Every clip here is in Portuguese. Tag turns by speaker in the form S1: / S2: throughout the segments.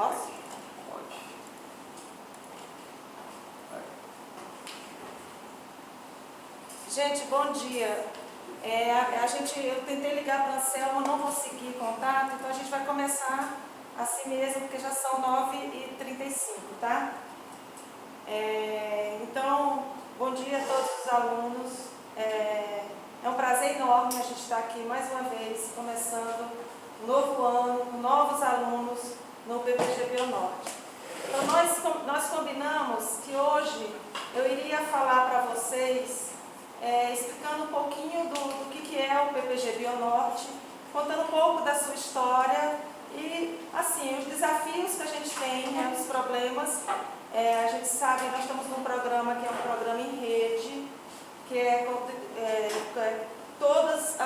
S1: Posso?
S2: Pode.
S1: Gente, bom dia. Eu tentei ligar para a Anselmo, não consegui contato, então a gente vai começar assim mesmo, porque já são 9h35, tá? Então, bom dia a todos os alunos. É um prazer enorme a gente estar aqui mais uma vez, começando um novo ano, com novos alunos no PPG Bionorte. Então, nós combinamos que hoje eu iria falar para vocês, explicando um pouquinho do que é o PPG Bionorte, contando um pouco da sua história e, assim, os desafios que a gente tem, né, os problemas. A gente sabe, nós estamos num programa que é um programa em rede, que todos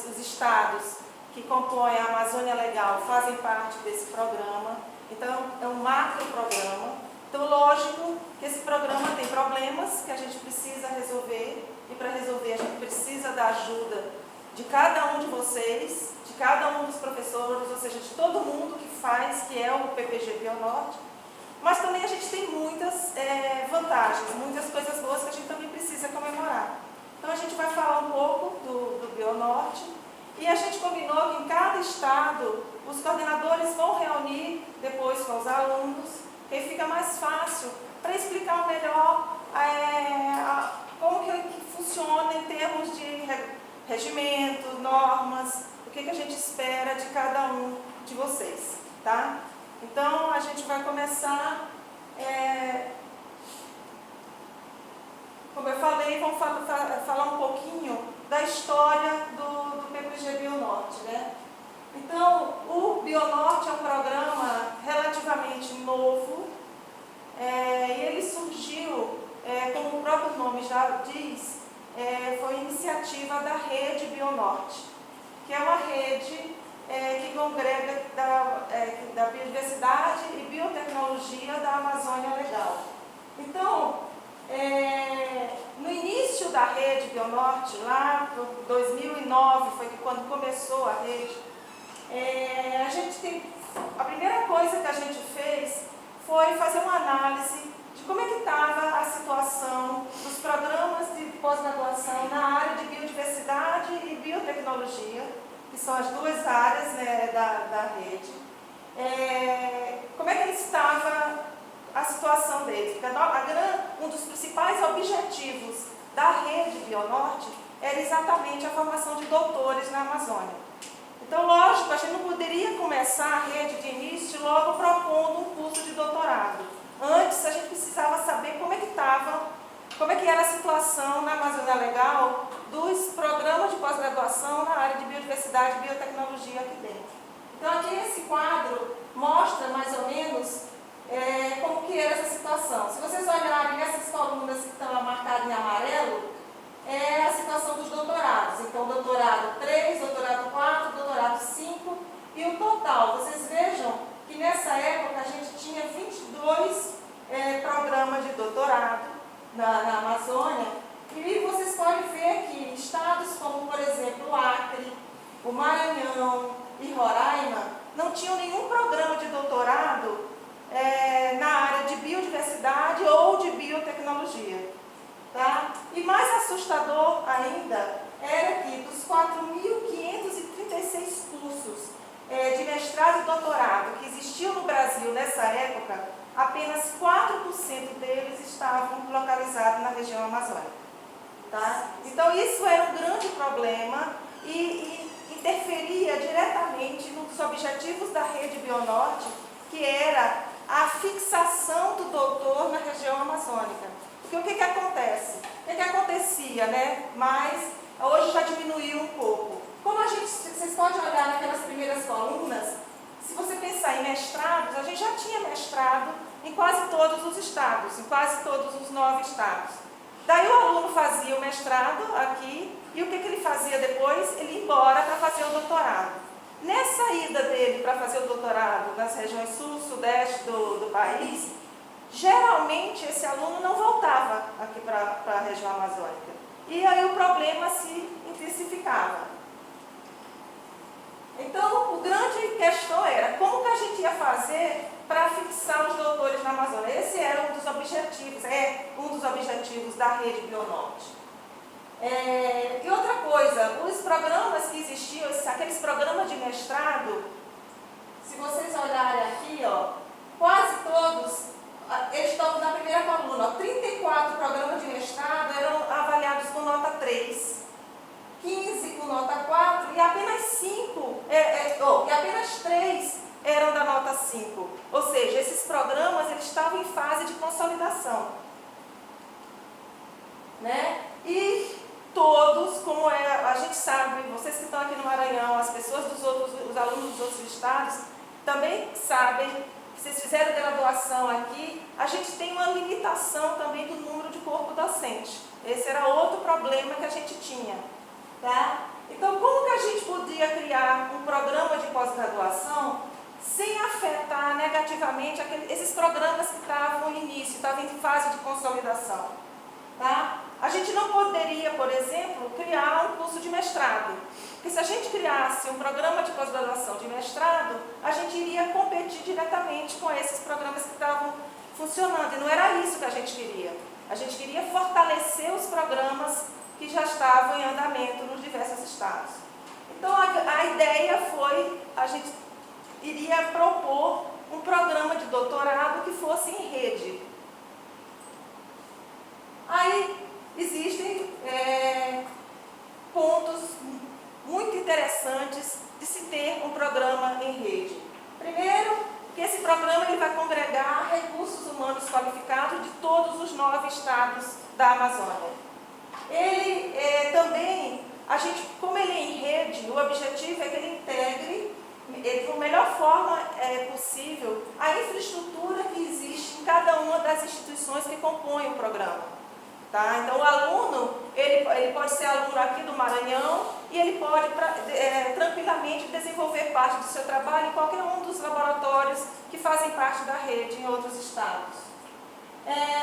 S1: os estados que compõem a Amazônia Legal fazem parte desse programa. Então, é um macro programa. Então, lógico que esse programa tem problemas que a gente precisa resolver, e para resolver a gente precisa da ajuda de cada um de vocês, de cada um dos professores, ou seja, de todo mundo que faz, que é o PPG Bionorte. Mas também a gente tem muitas vantagens, muitas coisas boas que a gente também precisa comemorar. Então a gente vai falar um pouco do Bionorte e a gente combinou que em cada estado os coordenadores vão reunir depois com os alunos, e aí fica mais fácil para explicar melhor como que funciona em termos de regimento, normas, o que a gente espera de cada um de vocês, tá? Então, a gente vai começar, como eu falei, vamos falar um pouquinho da história do PPG Bionorte, né? Então, o Bionorte é um programa relativamente novo, e ele surgiu, como o próprio nome já diz, foi iniciativa da Rede Bionorte, que é uma rede que congrega da biodiversidade e biotecnologia da Amazônia Legal. Então, no início da Rede Bionorte, lá em 2009, foi quando começou a rede, a primeira coisa que a gente fez foi fazer uma análise de como é que estava a situação dos programas de pós-graduação na área de biodiversidade e biotecnologia, que são as duas áreas, né, da rede. Como é que estava a situação deles? Porque um dos principais objetivos da Rede Bionorte era exatamente a formação de doutores na Amazônia. Então, lógico, a gente não poderia começar a rede de início logo propondo um curso de doutorado. Antes, a gente precisava saber como é que era a situação na Amazônia Legal dos programas de pós-graduação na área de biodiversidade e biotecnologia aqui dentro. Então, aqui esse quadro mostra mais ou menos como que era essa situação. Se vocês olharem essas colunas que estão marcadas em amarelo, é a situação dos doutorados. Então, doutorado 3, doutorado 4, doutorado 5 e o total. Vocês vejam que nessa época a gente tinha 22 programas de doutorado na Amazônia. E vocês podem ver que estados como, por exemplo, o Acre, o Maranhão e Roraima não tinham nenhum programa de doutorado na área de biodiversidade ou de biotecnologia. Tá? E mais assustador ainda era que dos 4.536 cursos de mestrado e doutorado que existiam no Brasil nessa época, apenas 4% deles estavam localizados na região amazônica. Tá? Então isso era um grande problema e interferia diretamente nos objetivos da Rede Bionorte, que era a fixação do doutor na região amazônica. Porque o que acontece? O que acontecia, né? Mas hoje já diminuiu um pouco. Como vocês podem olhar naquelas primeiras colunas, se você pensar em mestrados, a gente já tinha mestrado em quase todos os estados, em quase todos os 9 estados. Daí o aluno fazia o mestrado aqui, e o que ele fazia depois? Ele ia embora para fazer o doutorado. Nessa ida dele para fazer o doutorado nas regiões sul, sudeste do país, geralmente esse aluno não voltava aqui para a região amazônica. E aí o problema se intensificava. Então, o grande questão era como que a gente ia fazer para fixar os doutores na Amazônia. Esse era um dos objetivos, um dos objetivos da Rede Bionorte. E outra coisa, os programas que existiam, aqueles programas de mestrado, se vocês olharem aqui, ó, quase todos, eles estão na primeira coluna, ó, 34 programas de mestrado eram avaliados com nota 3, 15 com nota 4 e apenas 5, e apenas 3 eram da nota 5. Ou seja, esses programas eles estavam em fase de consolidação. Né? E todos, como a gente sabe, vocês que estão aqui no Maranhão, as pessoas os alunos dos outros estados, também sabem, que vocês fizeram graduação aqui, a gente tem uma limitação também do número de corpo docente. Esse era outro problema que a gente tinha. Tá? Então, como que a gente podia criar um programa de pós-graduação sem afetar negativamente esses programas que estavam no início, estavam em fase de consolidação? Tá? A gente não poderia, por exemplo, criar um curso de mestrado. Porque se a gente criasse um programa de pós-graduação de mestrado, a gente iria competir diretamente com esses programas que estavam funcionando. E não era isso que a gente queria. A gente queria fortalecer os programas que já estavam em andamento nos diversos estados. Então, a ideia foi, a gente iria propor um programa de doutorado que fosse em rede. Aí, existem pontos muito interessantes de se ter um programa em rede. Primeiro, que esse programa ele vai congregar recursos humanos qualificados de todos os 9 estados da Amazônia. Ele também, como ele é em rede, o objetivo é que ele integre, da melhor forma possível, a infraestrutura que existe em cada uma das instituições que compõem o programa. Tá? Então, o aluno, ele pode ser aluno aqui do Maranhão e ele pode tranquilamente desenvolver parte do seu trabalho em qualquer um dos laboratórios que fazem parte da rede em outros estados.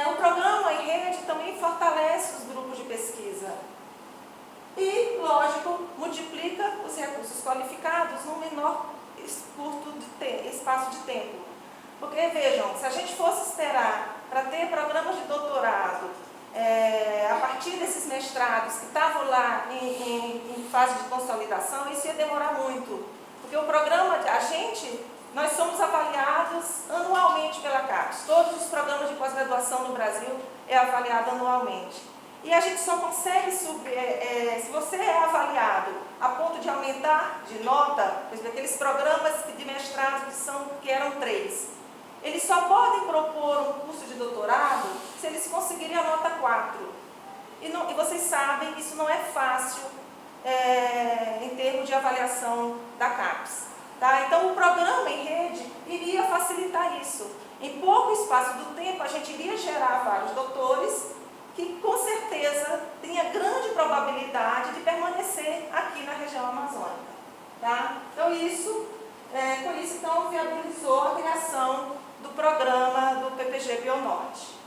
S1: O programa em rede também fortalece os grupos de pesquisa e, lógico, multiplica os recursos qualificados num menor espaço de tempo. Porque, vejam, se a gente fosse esperar para ter programas de doutorado a partir desses mestrados que estavam lá em fase de consolidação, isso ia demorar muito. Porque o programa, nós somos avaliados anualmente pela CAPES. Todos os programas de pós-graduação no Brasil é avaliado anualmente. E a gente só consegue subir, se você é avaliado a ponto de aumentar de nota, por exemplo, aqueles programas de mestrado que eram 3, eles só podem propor um curso de doutorado se eles conseguirem a nota 4. E vocês sabem que isso não é fácil em termos de avaliação da CAPES. Tá? Então, o programa em rede iria facilitar isso. Em pouco espaço do tempo, a gente iria gerar vários doutores que, com certeza, tenha grande probabilidade de permanecer aqui na região amazônica. Tá? Então, com isso, então, viabilizou a criação do programa do PPG Bionorte.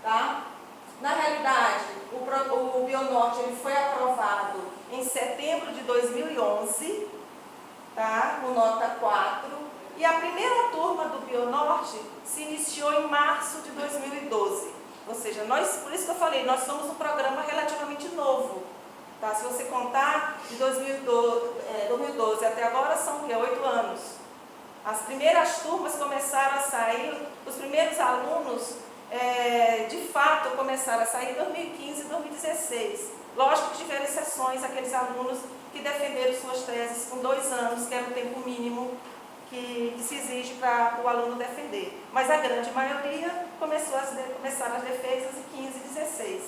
S1: Tá? Na realidade, o Bionorte ele foi aprovado em setembro de 2011, tá? Com nota 4, e a primeira turma do Bionorte se iniciou em março de 2012. Ou seja, por isso que eu falei, nós somos um programa relativamente novo. Tá? Se você contar, de 2012 até agora são o quê? 8 anos. As primeiras turmas começaram a sair, os primeiros alunos, de fato, começaram a sair em 2015 e 2016. Lógico que tiveram exceções, aqueles alunos que defenderam suas teses com 2 anos, que era o tempo mínimo que se exige para o aluno defender. Mas a grande maioria começaram as defesas em 15 e 16.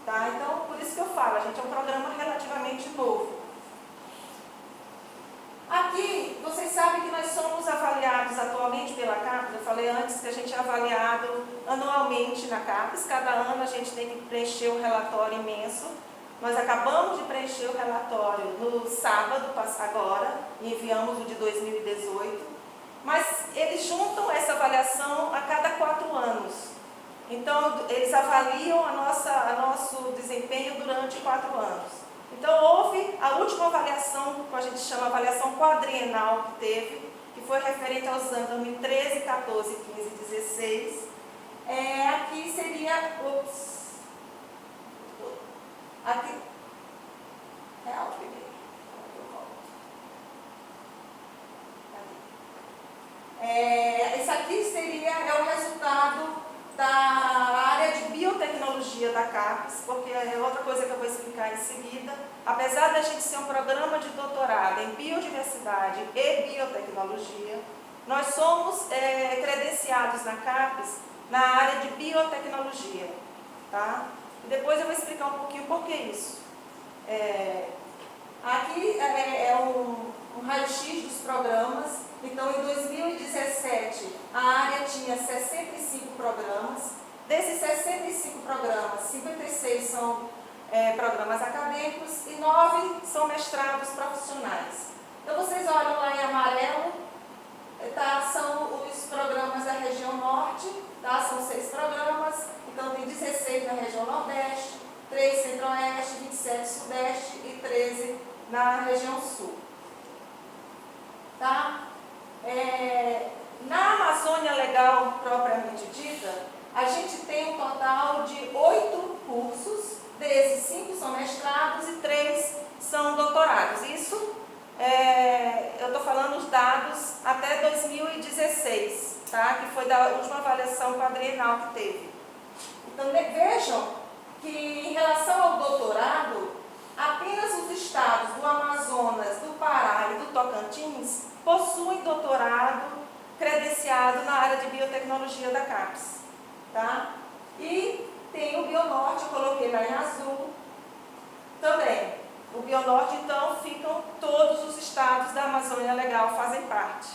S1: Tá? Então, por isso que eu falo, a gente é um programa relativamente novo. Aqui, vocês sabem que nós somos avaliados atualmente pela CAPES. Eu falei antes que a gente é avaliado anualmente na CAPES. Cada ano a gente tem que preencher um relatório imenso. Nós acabamos de preencher o relatório no sábado agora, e enviamos o de 2018. Mas eles juntam essa avaliação a cada 4 anos. Então, eles avaliam nosso desempenho durante 4 anos. Então, houve a última avaliação, que a gente chama avaliação quadrienal que teve, que foi referente aos anos 2013, 14, 15 e 16. Aqui seria... Aqui... Real primeiro. Isso aqui seria o resultado da área de biotecnologia da CAPES, porque é outra coisa que eu vou explicar em seguida. Apesar da gente ser um programa de doutorado em biodiversidade e biotecnologia, nós somos credenciados na CAPES na área de biotecnologia, tá? E depois eu vou explicar um pouquinho por que isso. Aqui é um raio-x dos programas. Então, em 2017, a área tinha 65 programas. Desses 65 programas, 56 são programas acadêmicos e 9 são mestrados profissionais. Então, vocês olham lá em amarelo, são os programas da região norte, tá? São 6 programas. Então, tem 16 na região nordeste, 3 centro-oeste, 27 sudeste e 13 na região sul. Tá? Na Amazônia Legal propriamente dita, a gente tem um total de 8 cursos, desses 5 são mestrados e 3 são doutorados. Isso, eu estou falando os dados até 2016, tá? Que foi da última avaliação quadrienal que teve. Então, vejam que em relação ao doutorado, apenas os estados do Amazonas, do Pará e do Tocantins possuem doutorado credenciado na área de biotecnologia da CAPES, tá? E tem o Bionorte, eu coloquei lá em azul também. O Bionorte, então, ficam todos os estados da Amazônia Legal, fazem parte.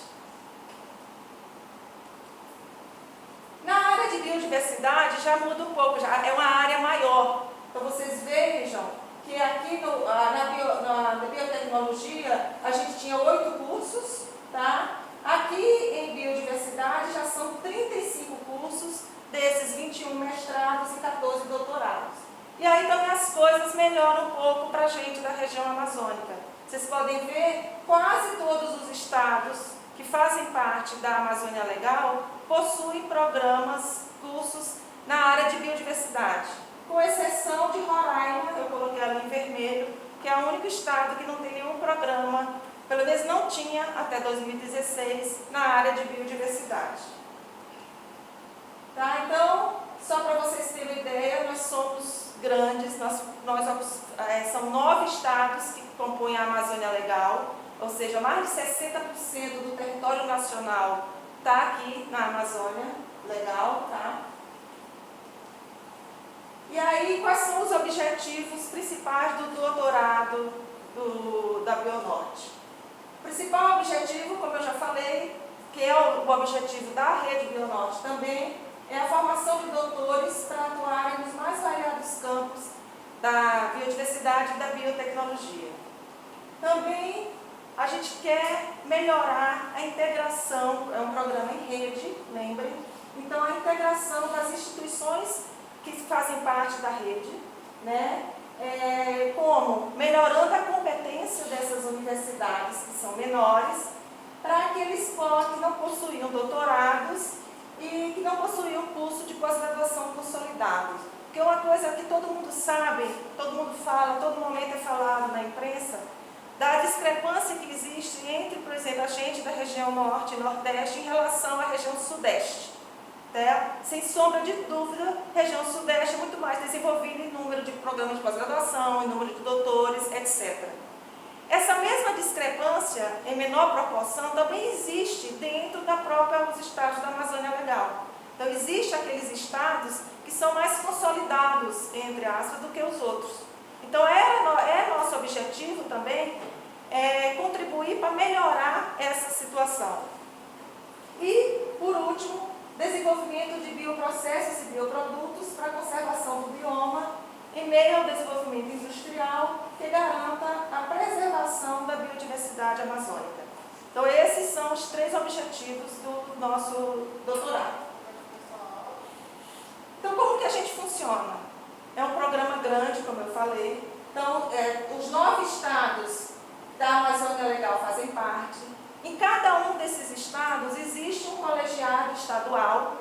S1: Na área de biodiversidade já muda um pouco, já é uma área maior. Então, vocês vejam que aqui na biotecnologia a gente tinha 8 cursos, tá? Aqui em biodiversidade já são 35 cursos, desses 21 mestrados e 14 doutorados. E aí também as coisas melhoram um pouco para a gente da região amazônica. Vocês podem ver, quase todos os estados que fazem parte da Amazônia Legal possuem programas, cursos na área de biodiversidade, com exceção de Roraima, eu coloquei ali em vermelho, que é o único estado que não tem nenhum programa, pelo menos não tinha até 2016, na área de biodiversidade. Tá? Então, só para vocês terem uma ideia, nós somos grandes, são 9 estados que compõem a Amazônia Legal, ou seja, mais de 60% do território nacional está aqui na Amazônia Legal, tá? E aí, quais são os objetivos principais do doutorado da Bionorte? O principal objetivo, como eu já falei, que é o objetivo da rede Bionorte também, é a formação de doutores para atuarem nos mais variados campos da biodiversidade e da biotecnologia. Também a gente quer melhorar a integração, é um programa em rede, lembrem, então a integração das instituições que fazem parte da rede, né? Como melhorando a competência dessas universidades que são menores, para aqueles que não possuíam doutorados e que não possuíam curso de pós-graduação consolidado. Porque uma coisa que todo mundo sabe, todo mundo fala, todo momento é falado na imprensa, da discrepância que existe entre, por exemplo, a gente da região norte e nordeste em relação à região sudeste. Sem sombra de dúvida, a região sudeste é muito mais desenvolvida em número de programas de pós-graduação, em número de doutores, etc. Essa mesma discrepância, em menor proporção, também existe dentro dos estados da Amazônia Legal. Então, existem aqueles estados que são mais consolidados, entre aspas, do que os outros. Então, nosso objetivo também contribuir para melhorar essa situação. E, por último, desenvolvimento de bioprocessos e bioprodutos para a conservação do bioma em meio ao desenvolvimento industrial que garanta a preservação da biodiversidade amazônica. Então, esses são os 3 objetivos do nosso doutorado. Então, como que a gente funciona? É um programa grande, como eu falei. Então, os 9 estados da Amazônia Legal fazem parte. Em cada um desses estados existe um colegiado estadual,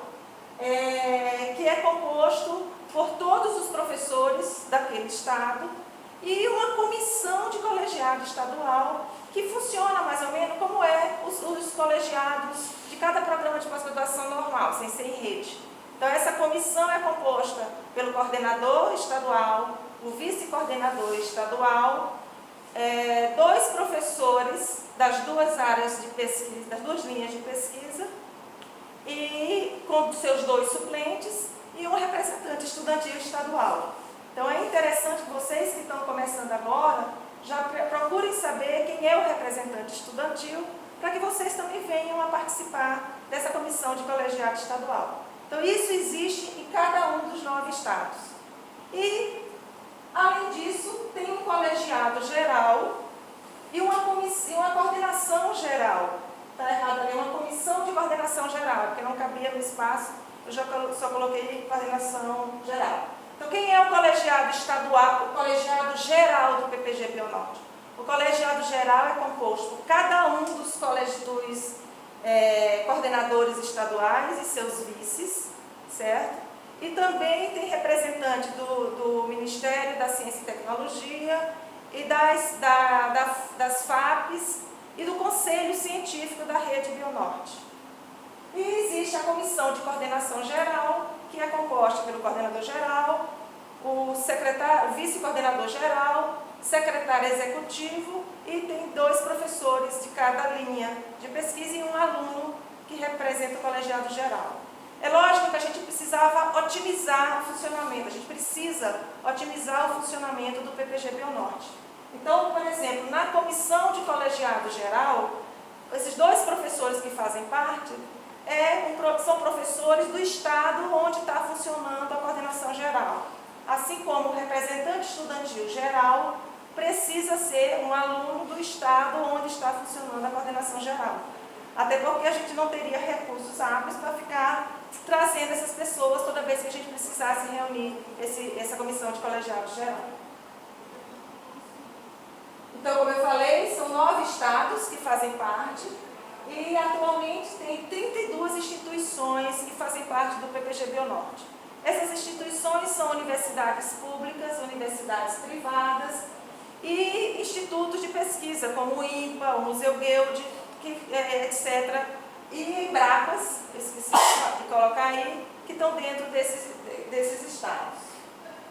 S1: que é composto por todos os professores daquele estado, e uma comissão de colegiado estadual que funciona mais ou menos como os colegiados de cada programa de pós-graduação normal, sem ser em rede. Então, essa comissão é composta pelo coordenador estadual, o vice-coordenador estadual, 2 professores das 2 áreas de pesquisa, das 2 linhas de pesquisa, e com seus 2 suplentes, e um representante estudantil estadual. Então, é interessante que vocês que estão começando agora, já procurem saber quem é o representante estudantil, para que vocês também venham a participar dessa comissão de colegiado estadual. Então, isso existe em cada um dos 9 estados. E, além disso, tem um colegiado geral e uma coordenação geral. Está errado ali, uma comissão de coordenação geral, porque não cabia no espaço, eu só coloquei coordenação geral. Então, quem é o colegiado estadual, o colegiado geral do PPG Bionorte? O colegiado geral é composto por cada um dos coordenadores estaduais e seus vices, certo? E também tem representante do Ministério da Ciência e Tecnologia e das FAPES e do Conselho Científico da Rede Bionorte. E existe a Comissão de Coordenação Geral, que é composta pelo coordenador geral, o vice-coordenador geral, secretário executivo, e tem 2 professores de cada linha de pesquisa e um aluno que representa o colegiado geral. É lógico que a gente precisava otimizar o funcionamento, a gente precisa otimizar o funcionamento do PPG Bionorte. Então, por exemplo, na comissão de colegiado geral, esses 2 professores que fazem parte são professores do estado onde está funcionando a coordenação geral. Assim como o representante estudantil geral precisa ser um aluno do estado onde está funcionando a coordenação geral. Até porque a gente não teria recursos hábeis para ficar trazendo essas pessoas toda vez que a gente precisasse reunir essa comissão de colegiado geral. Então, como eu falei, são 9 estados que fazem parte e atualmente tem 32 instituições que fazem parte do PPG Bionorte. Essas instituições são universidades públicas, universidades privadas e institutos de pesquisa, como o INPA, o Museu Guild, etc. E Embrapas, esqueci de colocar aí, que estão dentro desses estados.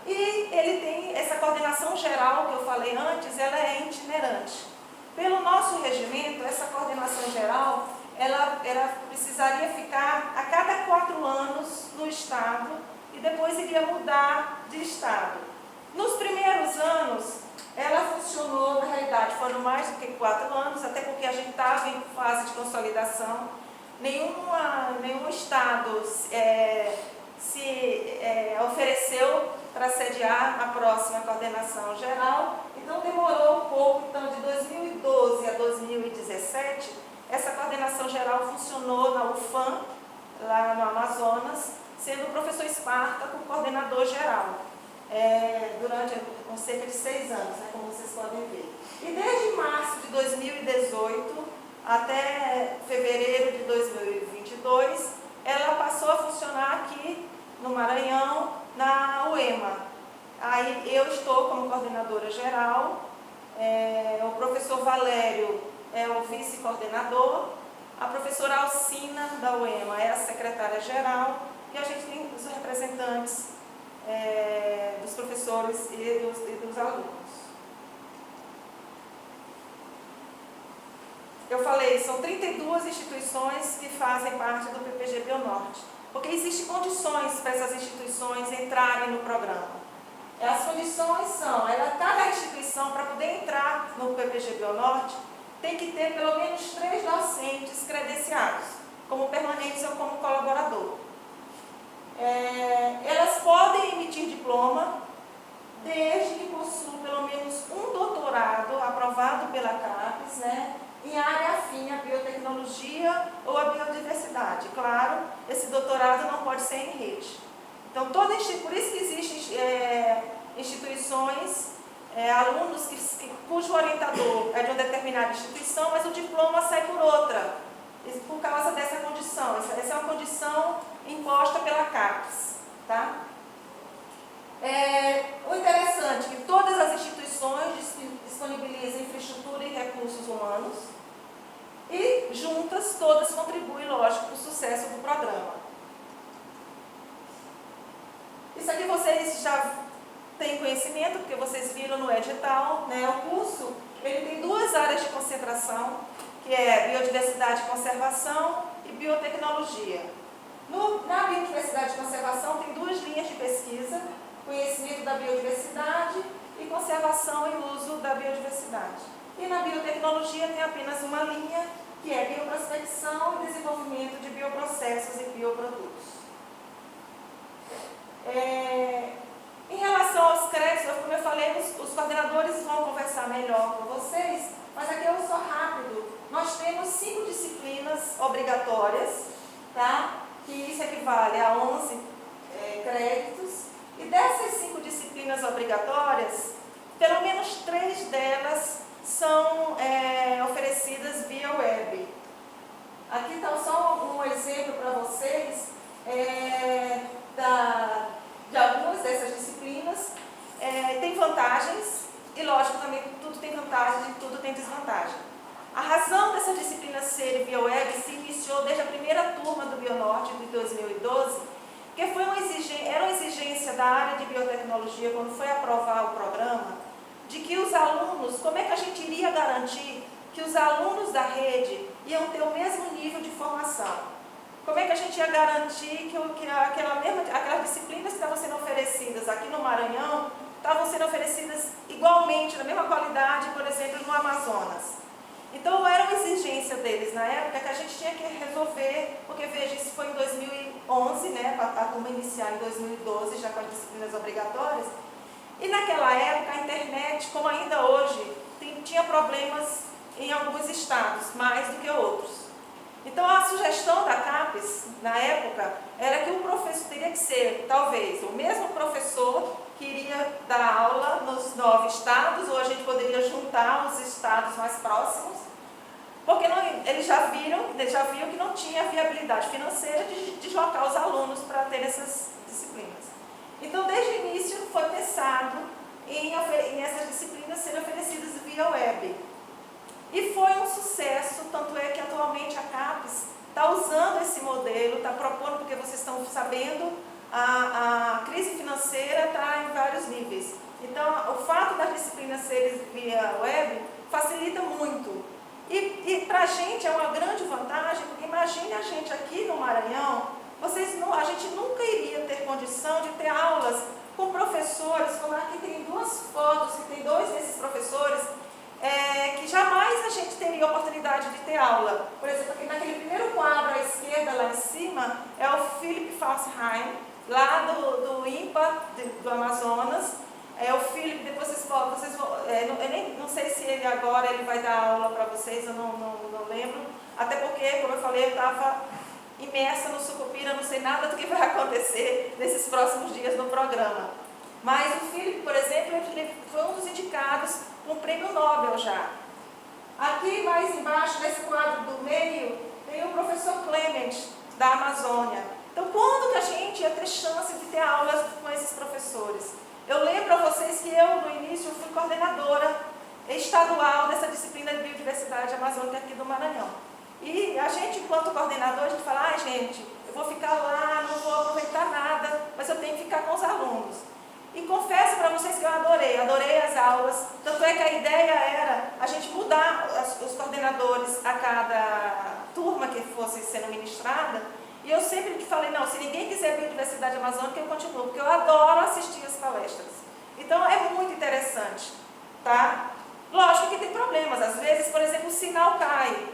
S1: E ele tem essa coordenação geral que eu falei antes, ela é itinerante. Pelo nosso regimento, essa coordenação geral, ela precisaria ficar a cada 4 anos no estado e depois iria mudar de estado. Nos primeiros anos, ela funcionou, na realidade, foram mais do que 4 anos, até porque a gente estava em fase de consolidação. Nenhum estado se ofereceu para sediar a próxima coordenação geral, então demorou um pouco. Então, de 2012 a 2017, essa coordenação geral funcionou na UFAM, lá no Amazonas, sendo o professor Espartaco o coordenador geral, durante cerca de 6 anos, né, como vocês podem ver. E desde março de 2018 até fevereiro de 2022, ela passou a funcionar aqui no Maranhão, na UEMA. Aí eu estou como coordenadora geral, o professor Valério é o vice-coordenador, a professora Alcina da UEMA é a secretária geral e a gente tem os representantes dos professores e dos alunos. Eu falei, são 32 instituições que fazem parte do PPG Bionorte, porque existem condições para essas instituições entrarem no programa. As condições são, cada instituição, para poder entrar no PPG Bionorte, tem que ter pelo menos 3 docentes credenciados, como permanentes ou como colaborador. Elas podem emitir diploma, desde que possuam pelo menos um doutorado aprovado pela CAPES, né, em área afim à biotecnologia ou à biodiversidade. Claro, esse doutorado não pode ser em rede. Então, por isso que existem instituições alunos cujo orientador é de uma determinada instituição, mas o diploma sai por outra, por causa dessa condição. Essa é uma condição imposta pela CAPES. Tá? O interessante é que todas as instituições disponibilizam infraestrutura e recursos humanos e, juntas, todas contribuem, lógico, para o sucesso do programa. Isso aqui vocês já têm conhecimento, porque vocês viram no edital, né? O curso ele tem duas áreas de concentração, que é biodiversidade e conservação e biotecnologia. Na biodiversidade e conservação tem duas linhas de pesquisa, conhecimento da biodiversidade e conservação e uso da biodiversidade. E na biotecnologia tem apenas uma linha, que é bioprospecção e desenvolvimento de bioprocessos e bioprodutos. Em relação aos créditos, como eu falei, os coordenadores vão conversar melhor com vocês, mas aqui eu sou rápido. Nós temos 5 disciplinas obrigatórias, tá? Que isso equivale a 11 créditos. E dessas 5 disciplinas obrigatórias, pelo menos 3 delas são oferecidas via web. Aqui está só um exemplo para vocês de algumas dessas disciplinas. Tem vantagens e, lógico, também tudo tem vantagem e tudo tem desvantagem. A razão dessas disciplinas serem via web se iniciou desde a primeira turma do Bionorte de 2012, que era uma exigência da área de biotecnologia, quando foi aprovar o programa, de que os alunos, como é que a gente iria garantir que os alunos da rede iam ter o mesmo nível de formação? Como é que a gente ia garantir que aquelas disciplinas que estavam sendo oferecidas aqui no Maranhão estavam sendo oferecidas igualmente, na mesma qualidade, por exemplo, no Amazonas? Então, era uma exigência deles na época que a gente tinha que resolver, porque, veja, isso foi em 2011, né, a turma iniciar em 2012, já com as disciplinas obrigatórias. E naquela época, a internet, como ainda hoje, tinha problemas em alguns estados, mais do que outros. Então, a sugestão da CAPES, na época, era que o professor teria que ser, talvez, o mesmo professor que iria dar aula nos 9 estados, ou a gente poderia juntar os estados mais próximos, porque eles já viram que não tinha viabilidade financeira de deslocar os alunos para ter essas disciplinas. Então, desde o início, foi pensado em essas disciplinas serem oferecidas via web. E foi um sucesso, tanto é que atualmente a CAPES está usando esse modelo, está propondo, porque vocês estão sabendo, a crise financeira está em vários níveis. Então, o fato das disciplinas serem via web facilita muito. E para a gente é uma grande vantagem, porque imagine a gente aqui no Maranhão, a gente nunca iria ter condição de ter aulas com professores, como aqui tem 2 fotos, que tem 2 desses professores, que jamais a gente teria oportunidade de ter aula. Por exemplo, aqui naquele primeiro quadro à esquerda, lá em cima, é o Philip Fausheim, lá do INPA, do Amazonas. O Philip, depois vocês vão, eu não sei se ele agora vai dar aula para vocês, eu não lembro. Até porque, como eu falei, eu estava imersa no Sucupira, não sei nada do que vai acontecer nesses próximos dias no programa. Mas o Philip, por exemplo, ele foi um dos indicados com o prêmio Nobel já. Aqui mais embaixo, nesse quadro do meio, tem o professor Clement, da Amazônia. Então, quando que a gente ia ter chance de ter aulas com esses professores? Eu lembro a vocês que eu, no início, fui coordenadora estadual dessa disciplina de biodiversidade amazônica aqui do Maranhão. E a gente, enquanto coordenador, a gente fala, gente, eu vou ficar lá, não vou aproveitar nada, mas eu tenho que ficar com os alunos. E confesso para vocês que eu adorei as aulas, tanto é que a ideia era a gente mudar os coordenadores a cada turma que fosse sendo ministrada, e eu sempre falei, não, se ninguém quiser biodiversidade amazônica, eu continuo, porque eu adoro assistir as palestras. Então, é muito interessante, tá? Lógico que tem problemas, às vezes, por exemplo, o sinal cai.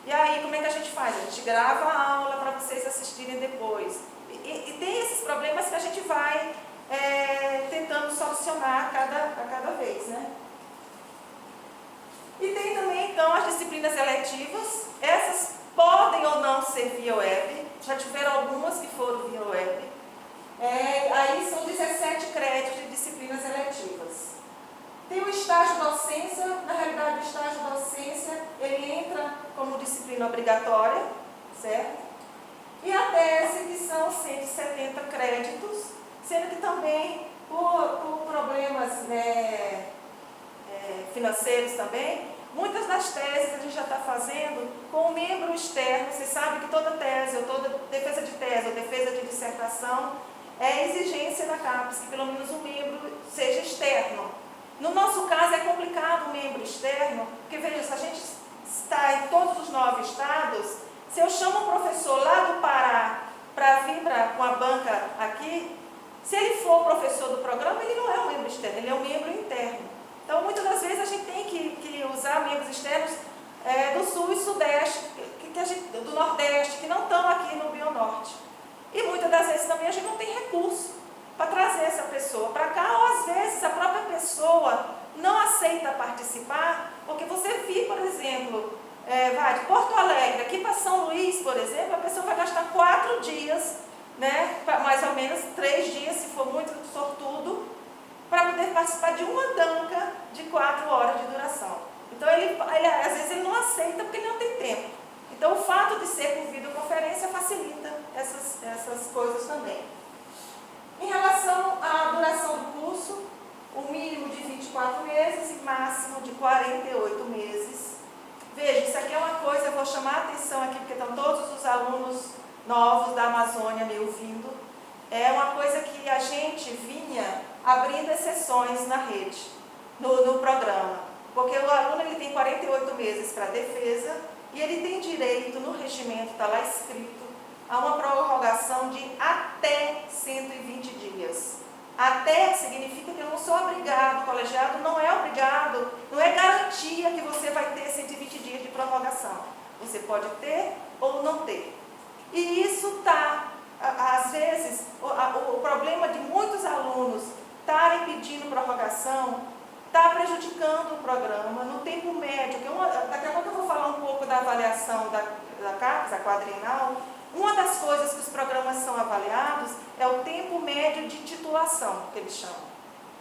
S1: E aí, como é que a gente faz? A gente grava a aula para vocês assistirem depois. E tem esses problemas que a gente vai tentando solucionar a cada vez, né? E tem também, então, as disciplinas eletivas. Essas podem ou não ser via web. Já tiveram algumas que foram via web. Aí são 17 créditos de disciplinas eletivas. Tem o estágio docência. Na realidade, o estágio docência, ele entra como disciplina obrigatória, certo? E a tese, que são 170 créditos, sendo que também, por problemas financeiros também, muitas das teses a gente já está fazendo com um membro externo. Você sabe que toda tese, ou toda defesa de tese, ou defesa de dissertação, é exigência da CAPES, que pelo menos um membro seja externo. No nosso caso é complicado o membro externo, porque veja, se a gente está em todos os 9 estados, se eu chamo um professor lá do Pará para vir com a banca aqui, se ele for professor do programa, ele não é um membro externo, ele é um membro interno. Então, muitas das vezes a gente tem que usar membros externos do Sul e Sudeste, do Nordeste, que não estão aqui no Bionorte. E muitas das vezes também a gente não tem recurso para trazer essa pessoa para cá, ou às vezes a própria pessoa não aceita participar, porque você vir, por exemplo, vai de Porto Alegre aqui para São Luís, por exemplo, a pessoa vai gastar 4 dias, né, mais ou menos 3 dias, se for muito sortudo, para poder participar de uma danca de 4 horas de duração. Então, às vezes ele não aceita porque ele não tem tempo. Então, o fato de ser por videoconferência facilita essas coisas também. Em relação à duração do curso, o mínimo de 24 meses e máximo de 48 meses. Veja, isso aqui é uma coisa, eu vou chamar a atenção aqui, porque estão todos os alunos novos da Amazônia me ouvindo. É uma coisa que a gente vinha abrindo exceções na rede, no programa. Porque o aluno ele tem 48 meses para defesa e ele tem direito, no regimento, está lá escrito, a uma prorrogação de até 120 dias. Até significa que eu não sou obrigado, o colegiado não é obrigado, não é garantia que você vai ter 120 dias de prorrogação. Você pode ter ou não ter. E isso está, às vezes, o problema de muitos alunos estarem pedindo prorrogação está prejudicando o programa no tempo médio. Daqui a pouco eu vou falar um pouco da avaliação da CAPES, a quadrienal. Uma das coisas que os programas são avaliados é o tempo médio de titulação, que eles chamam.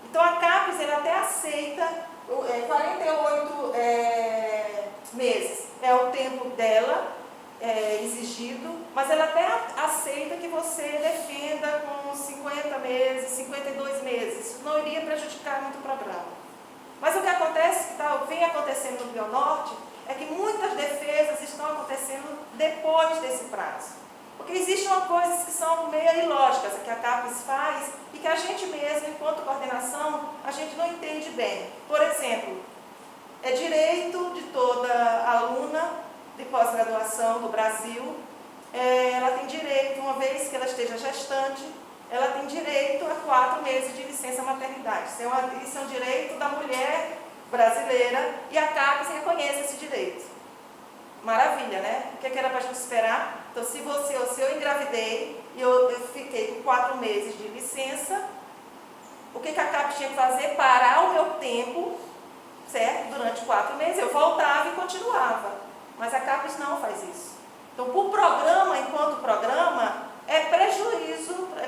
S1: Então, a CAPES ela até aceita 48 meses, é o tempo dela exigido, mas ela até aceita que você defenda com 50 meses, 52 meses. Isso não iria prejudicar muito o programa. Mas o que acontece, que vem acontecendo no Bionorte, é que muitas defesas estão acontecendo depois desse prazo. Porque existem coisas que são meio ilógicas, que a CAPES faz, e que a gente mesmo, enquanto coordenação, a gente não entende bem. Por exemplo, é direito de toda aluna de pós-graduação do Brasil, ela tem direito, uma vez que ela esteja gestante, ela tem direito a 4 meses de licença maternidade. Isso é um direito da mulher brasileira e a CAPES reconhece esse direito. Maravilha, né? O que era para a gente esperar? Então, se eu engravidei e eu fiquei com 4 meses de licença, o que a CAPES tinha que fazer? Parar o meu tempo, certo? Durante 4 meses, eu voltava e continuava. Mas a CAPES não faz isso. Então, por programa, enquanto programa, é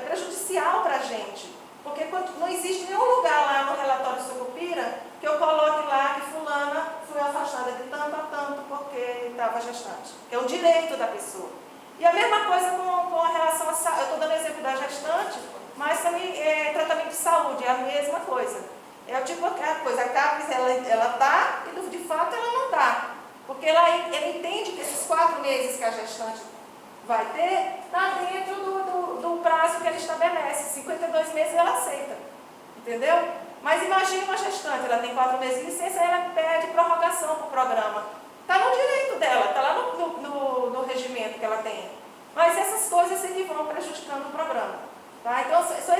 S1: prejudicial para a gente. Porque não existe nenhum lugar lá no relatório Sucupira que eu coloque lá que fulana foi afastada de tanto a tanto porque estava gestante. Que é um direito da pessoa. E a mesma coisa com a relação à saúde. Eu estou dando exemplo da gestante, mas também tratamento de saúde, é a mesma coisa. É o tipo aquela coisa, a CAPES ela está e de fato ela não está. Porque ela entende que esses 4 meses que a gestante vai ter, está dentro do prazo que ela estabelece. 52 meses ela aceita. Entendeu? Mas imagine uma gestante, ela tem 4 meses de licença e ela pede prorrogação para o programa. Está no direito dela, está lá no regimento que ela tem. Mas essas coisas que vão prejudicando o programa. Tá? Então, são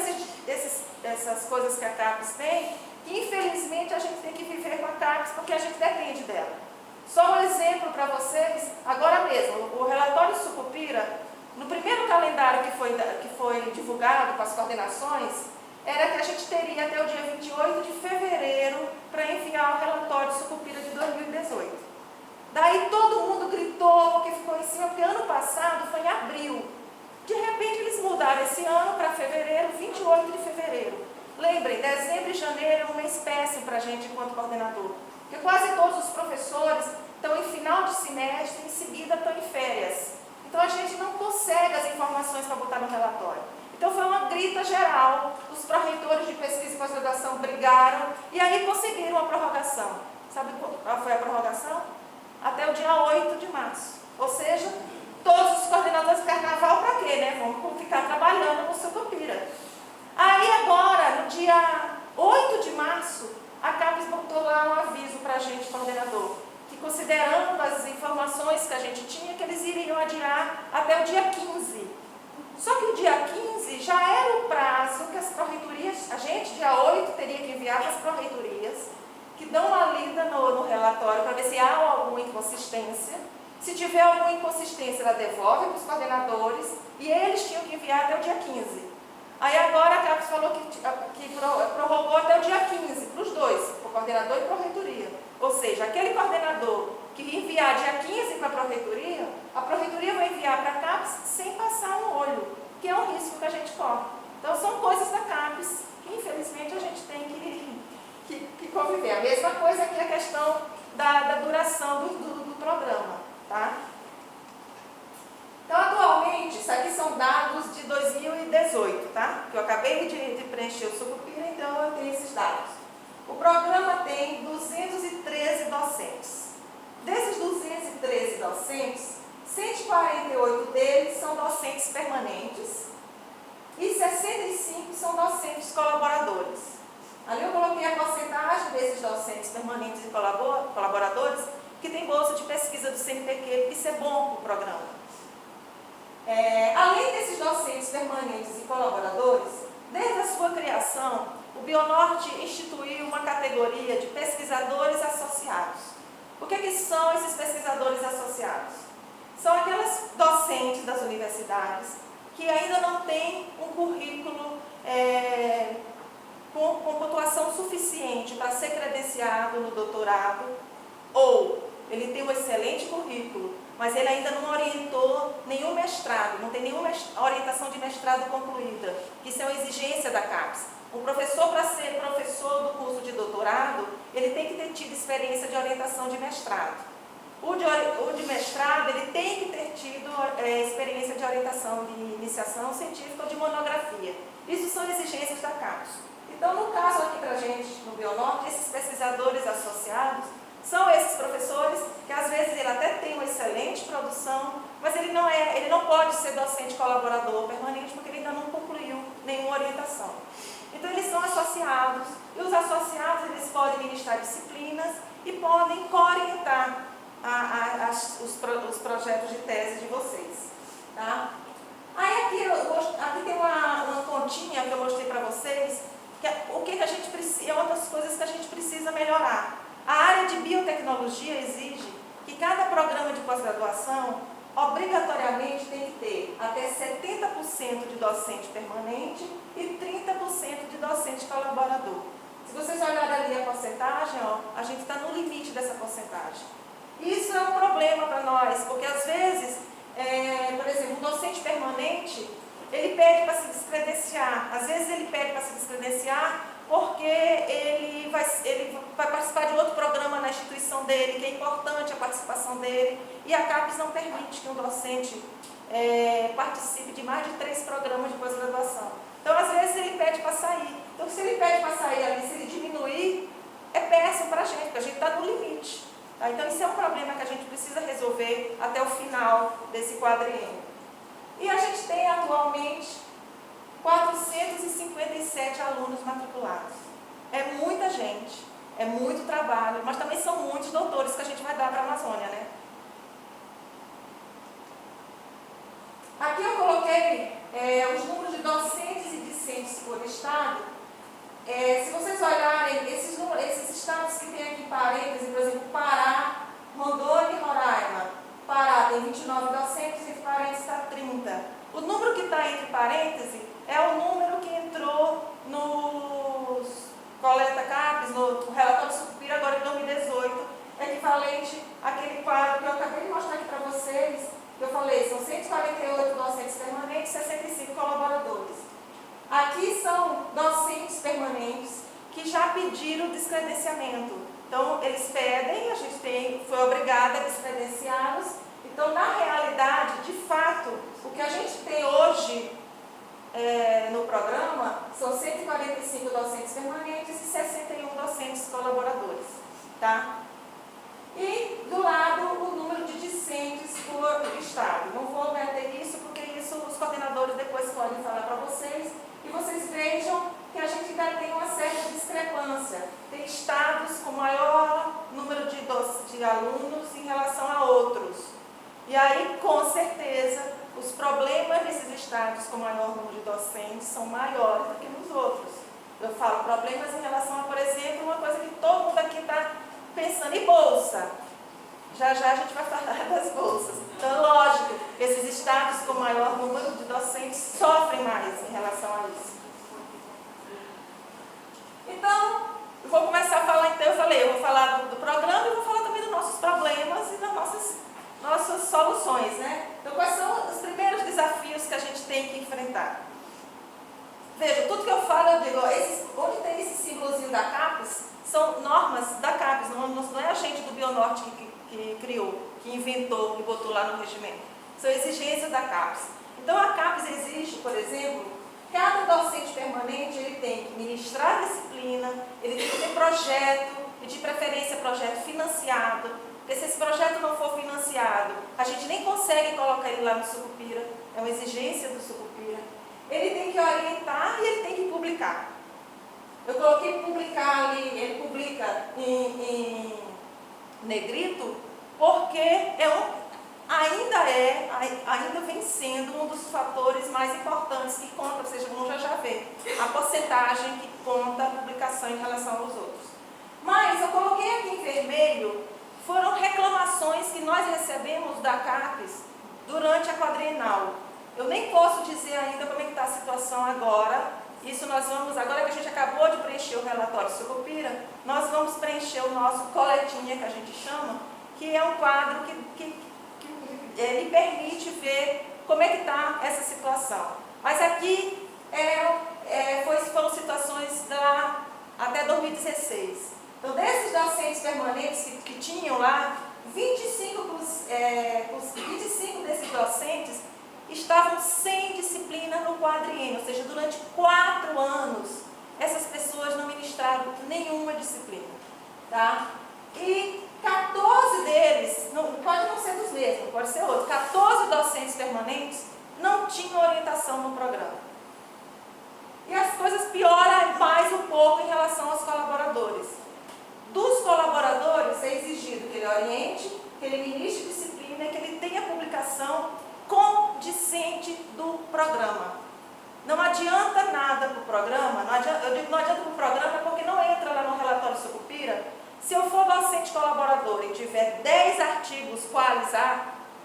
S1: essas coisas que a CAPES tem, que infelizmente a gente tem que viver com a CAPES porque a gente depende dela. Só um exemplo para vocês, agora mesmo, o relatório Sucupira, no primeiro calendário que foi divulgado com as coordenações, era que a gente teria até o dia 28 de fevereiro para enviar o relatório Sucupira de 2018. Daí todo mundo gritou, porque ficou em cima, porque ano passado foi em abril. De repente eles mudaram esse ano para fevereiro, 28 de fevereiro. lembrem, dezembro e janeiro é um mês péssimo para a gente enquanto coordenador, porque quase todos os professores estão em final de semestre e em seguida estão em férias. Então a gente não consegue as informações para botar no relatório. Então foi uma grita geral, os pró-reitores de pesquisa e pós-graduação brigaram e aí conseguiram a prorrogação. Sabe qual foi a prorrogação? Até o dia 8 de março. Ou seja, todos os coordenadores de carnaval para quê, né? Vamos ficar trabalhando no Sucupira. Aí agora, no dia 8 de março, a CAPES botou lá um aviso para a gente, coordenador, que considerando as informações que a gente tinha, que eles iriam adiar até o dia 15. Só que o dia 15 já era o prazo que as pró-reitorias, a gente, dia 8, teria que enviar para as pró-reitorias, que dão uma lida no relatório para ver se há alguma inconsistência. Se tiver alguma inconsistência, ela devolve para os coordenadores e eles tinham que enviar até o dia 15. Aí agora a CAPES falou que prorrogou até o dia 15, para os dois, para o coordenador e para a pró-reitoria. Ou seja, aquele coordenador que enviar dia 15 para a pró-reitoria vai enviar para a CAPES sem passar no olho, que é um risco que a gente corre. Então são coisas da CAPES que infelizmente a gente tem que conviver. A mesma coisa que a questão da duração do programa. Tá? Então, atualmente, isso aqui são dados de 2018, tá? Que eu acabei de preencher o Sucupira, então eu tenho esses dados. O programa tem 213 docentes. Desses 213 docentes, 148 deles são docentes permanentes e 65 são docentes colaboradores. Ali eu coloquei a porcentagem desses docentes permanentes e colaboradores que tem bolsa de pesquisa do CNPq, isso é bom para o programa. Além desses docentes permanentes e colaboradores, desde a sua criação, o Bionorte instituiu uma categoria de pesquisadores associados. O que são esses pesquisadores associados? São aquelas docentes das universidades que ainda não têm um currículo com pontuação suficiente para ser credenciado no doutorado, ou ele tem um excelente currículo, mas ele ainda não orientou nenhum mestrado, não tem nenhuma orientação de mestrado concluída. Isso é uma exigência da CAPES. Um professor, para ser professor do curso de doutorado, ele tem que ter tido experiência de orientação de mestrado. O de mestrado, ele tem que ter tido experiência de orientação de iniciação científica ou de monografia. Isso são exigências da CAPES. Então, no caso aqui para a gente, no Bionorte, esses pesquisadores associados são esses professores que às vezes ele até tem uma excelente produção, mas ele não pode ser docente colaborador permanente porque ele ainda não concluiu nenhuma orientação. Então eles são associados, e os associados eles podem ministrar disciplinas e podem co-orientar os projetos de tese de vocês. Tá? Aí aqui tem uma continha que eu mostrei para vocês, que o que a gente precisa, é uma das coisas que a gente precisa melhorar. A área de biotecnologia exige que cada programa de pós-graduação obrigatoriamente tem que ter até 70% de docente permanente e 30% de docente colaborador. Se vocês olharem ali a porcentagem, a gente está no limite dessa porcentagem. Isso é um problema para nós, porque às vezes, por exemplo, um docente permanente, ele pede para se descredenciar. Às vezes ele pede para se descredenciar porque ele vai participar de outro programa na instituição dele, que é importante a participação dele, e a CAPES não permite que um docente participe de mais de 3 programas de pós-graduação. Então, às vezes, ele pede para sair. Então, se ele pede para sair ali, se ele diminuir, é péssimo para a gente, porque a gente está no limite. Tá? Então, isso é um problema que a gente precisa resolver até o final desse quadriênio. E a gente tem, atualmente, 457 alunos matriculados. É muita gente, é muito trabalho, mas também são muitos doutores que a gente vai dar para a Amazônia, né? Aqui eu coloquei os números de docentes e discentes por estado. Se vocês olharem, esses estados que tem aqui parênteses, por exemplo, Pará, Rondônia e Roraima. Pará tem 29 docentes, entre parênteses está 30. O número que está entre parênteses é o número que entrou nos Coleta CAPES, no relatório Sucupira, agora em 2018, equivalente àquele quadro que eu acabei de mostrar aqui para vocês, que eu falei, são 148 docentes permanentes e 65 colaboradores. Aqui são docentes permanentes que já pediram descredenciamento. Então, eles pedem, a gente foi obrigada a descredenciá-los. Então, na realidade, de fato, o que a gente tem hoje no programa são 145 docentes permanentes e 61 docentes colaboradores. Tá? E, do lado, o número de discentes por estado. Não vou meter isso, porque isso os coordenadores depois podem falar para vocês. E vocês vejam que a gente ainda tem uma certa discrepância. Tem estados com maior número de alunos em relação a outros. E aí, com certeza, os problemas nesses estados com maior número de docentes são maiores do que nos outros. Eu falo problemas em relação a, por exemplo, uma coisa que todo mundo aqui está pensando, em bolsa. Já já a gente vai falar das bolsas. Então, lógico, esses estados com maior número de docentes sofrem mais em relação a isso. Então, eu vou começar a falar, eu vou falar do programa e vou falar também dos nossos problemas e das nossas soluções, né? Então, quais são os primeiros desafios que a gente tem que enfrentar? Veja, tudo que eu falo, eu digo, onde tem esse símbolozinho da CAPES, são normas da CAPES, não é a gente do Bionorte que criou, que inventou e botou lá no regimento. São exigências da CAPES. Então, a CAPES exige, por exemplo, cada docente permanente ele tem que ministrar disciplina, ele tem que ter projeto, e de preferência projeto financiado, porque se esse projeto não for financiado, a gente nem consegue colocar ele lá no Sucupira, é uma exigência do Sucupira. Ele tem que orientar e ele tem que publicar. Eu coloquei publicar ali, ele publica em negrito, porque ainda vem sendo um dos fatores mais importantes que conta, ou seja, vamos já ver a porcentagem que conta a publicação em relação aos outros. Mas eu coloquei aqui em vermelho, foram reclamações que nós recebemos da CAPES durante a quadrienal. Eu nem posso dizer ainda como é que está a situação agora. Isso nós vamos, agora que a gente acabou de preencher o relatório Sucupira, nós vamos preencher o nosso coletinha, que a gente chama, que é um quadro que me permite ver como é que está essa situação. Mas aqui foram situações até 2016. Então, desses docentes permanentes que tinham lá, 25 desses docentes estavam sem disciplina no quadriênio, ou seja, durante 4 anos, essas pessoas não ministraram nenhuma disciplina. Tá? E 14 deles, pode não ser dos mesmos, pode ser outro, 14 docentes permanentes não tinham orientação no programa. E as coisas pioram mais um pouco em relação aos colaboradores. Dos colaboradores é exigido que ele oriente, que ele ministre disciplina e que ele tenha publicação condicente do programa. Não adianta nada para o programa, eu digo não adianta para o programa porque não entra lá no relatório Sucupira. Se eu for docente colaborador e tiver 10 artigos quais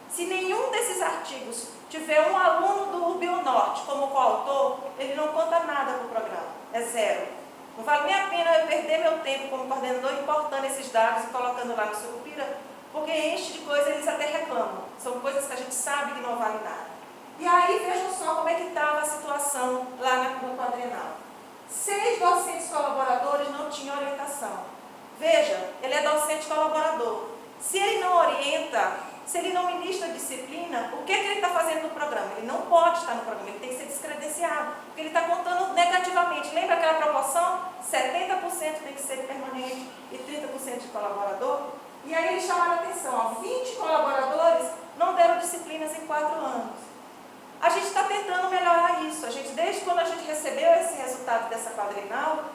S1: se nenhum desses artigos tiver um aluno do Bionorte como coautor, ele não conta nada para o programa, é zero. Não vale nem a pena eu perder meu tempo como coordenador importando esses dados e colocando lá no Sucupira, porque enche de coisa eles até reclamam. São coisas que a gente sabe que não vale nada. E aí vejam só como é que estava a situação lá no quadrienal. 6 docentes colaboradores não tinham orientação. Veja, ele é docente colaborador. Se ele não orienta, se ele não ministra disciplina, o que ele está fazendo no programa? Ele não pode estar no programa, ele tem que ser descredenciado, porque ele está contando negativamente. Lembra aquela proporção? 70% tem que ser permanente e 30% de colaborador? E aí eles chamaram a atenção, 20 colaboradores não deram disciplinas em 4 anos. A gente está tentando melhorar isso. Desde quando a gente recebeu esse resultado dessa quadrienal,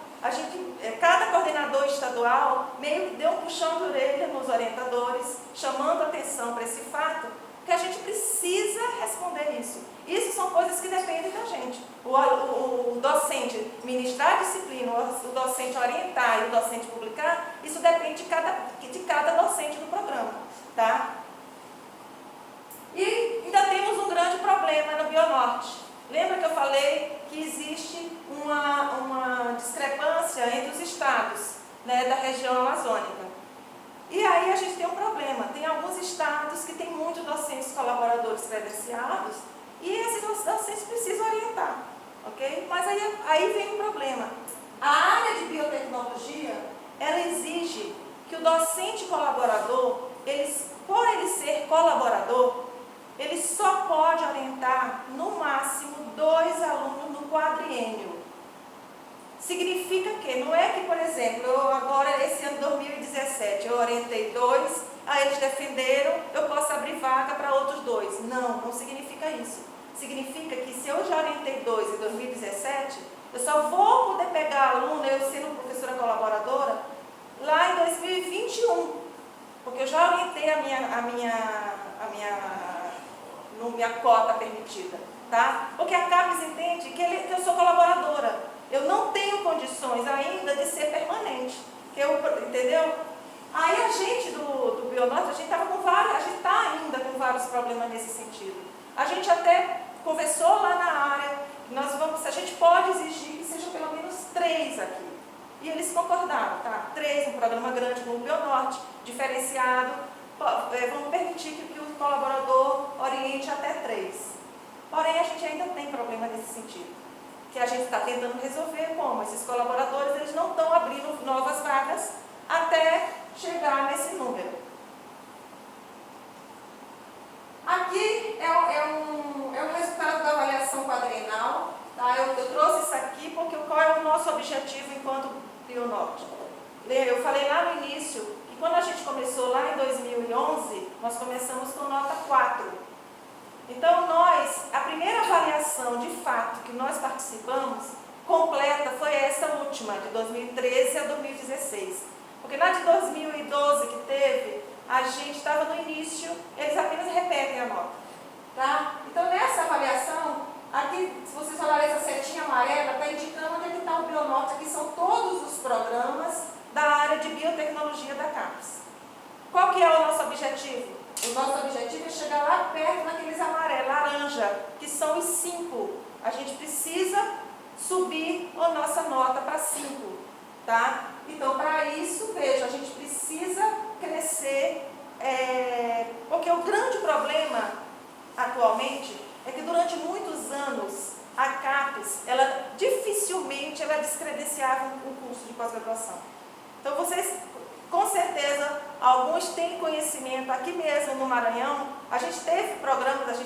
S1: cada coordenador estadual meio que deu um puxão de orelha nos orientadores, chamando atenção para esse fato, que a gente precisa responder isso. Isso são coisas que dependem da gente. O docente ministrar a disciplina, o docente orientar e o docente publicar, isso depende de cada docente do programa. Tá? E ainda temos um grande problema no Bionorte. Lembra que eu falei que existe uma discrepância entre os estados, né, da região amazônica? E aí a gente tem um problema. Tem alguns estados que têm muitos docentes colaboradores credenciados e esses docentes precisam orientar, ok? Mas aí vem um problema. A área de biotecnologia, ela exige que o docente colaborador, por ele ser colaborador, ele só pode orientar no máximo 2 alunos no quadriênio. Significa que, não é que, por exemplo, eu agora, esse ano 2017, eu orientei 2, aí eles defenderam, eu posso abrir vaga para outros 2. Não, não significa isso. Significa que se eu já orientei 2 em 2017, eu só vou poder pegar aluno, eu sendo professora colaboradora, lá em 2021, porque eu já orientei a minha cota permitida, tá? Porque a CAPES entende que eu sou colaboradora, eu não tenho condições ainda de ser permanente, entendeu? Aí a gente do Bionorte, a gente está ainda com vários problemas nesse sentido. A gente até conversou lá na área, a gente pode exigir que seja pelo menos 3 aqui. E eles concordaram, tá? 3, um programa grande como o Bionorte, diferenciado, vamos permitir que o colaborador oriente até 3. Porém, a gente ainda tem problema nesse sentido, que a gente está tentando resolver como esses colaboradores, eles não estão abrindo novas vagas até chegar nesse número. Aqui é o resultado da avaliação quadrienal, tá? Eu trouxe isso aqui porque qual é o nosso objetivo enquanto Bionorte? Eu falei lá no início que quando a gente começou lá em 2011, nós começamos com nota 4. Então a primeira avaliação de fato que nós participamos, completa, foi essa última, de 2013 a 2016. Porque na de 2012 que teve, a gente estava no início, eles apenas repetem a nota. Tá? Então nessa avaliação, aqui, se vocês olharem essa setinha amarela, está indicando onde é que está o Bionorte, aqui são todos os programas da área de biotecnologia da CAPES. Qual que é o nosso objetivo? O nosso objetivo é chegar lá perto naqueles amarelos, laranja, que são os 5. A gente precisa subir a nossa nota para 5. Tá? Então, para isso, veja, a gente precisa crescer, porque o grande problema atualmente é que durante muitos anos a CAPES, ela dificilmente descredenciava um curso de pós-graduação. Então, vocês, com certeza, alguns têm conhecimento, aqui mesmo no Maranhão, a gente tem programas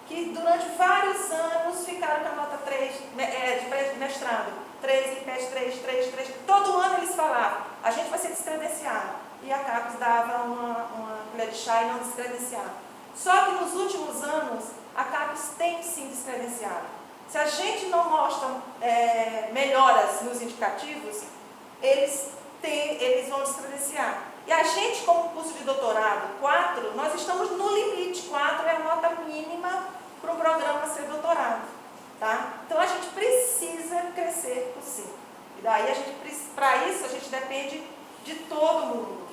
S1: que durante vários anos ficaram com a nota 3 de mestrado. 3, IPES 3. Todo ano eles falavam, a gente vai ser descredenciado. E a CAPES dava uma colher de chá e não descredenciava. Só que nos últimos anos, a CAPES tem sim descredenciado. Se a gente não mostra melhoras nos indicativos, eles vão descredenciar. E a gente, como curso de doutorado, 4, nós estamos no limite. 4 é a nota mínima para um programa ser doutorado. Tá? Então a gente precisa crescer por 5. E daí para isso a gente depende de todo mundo.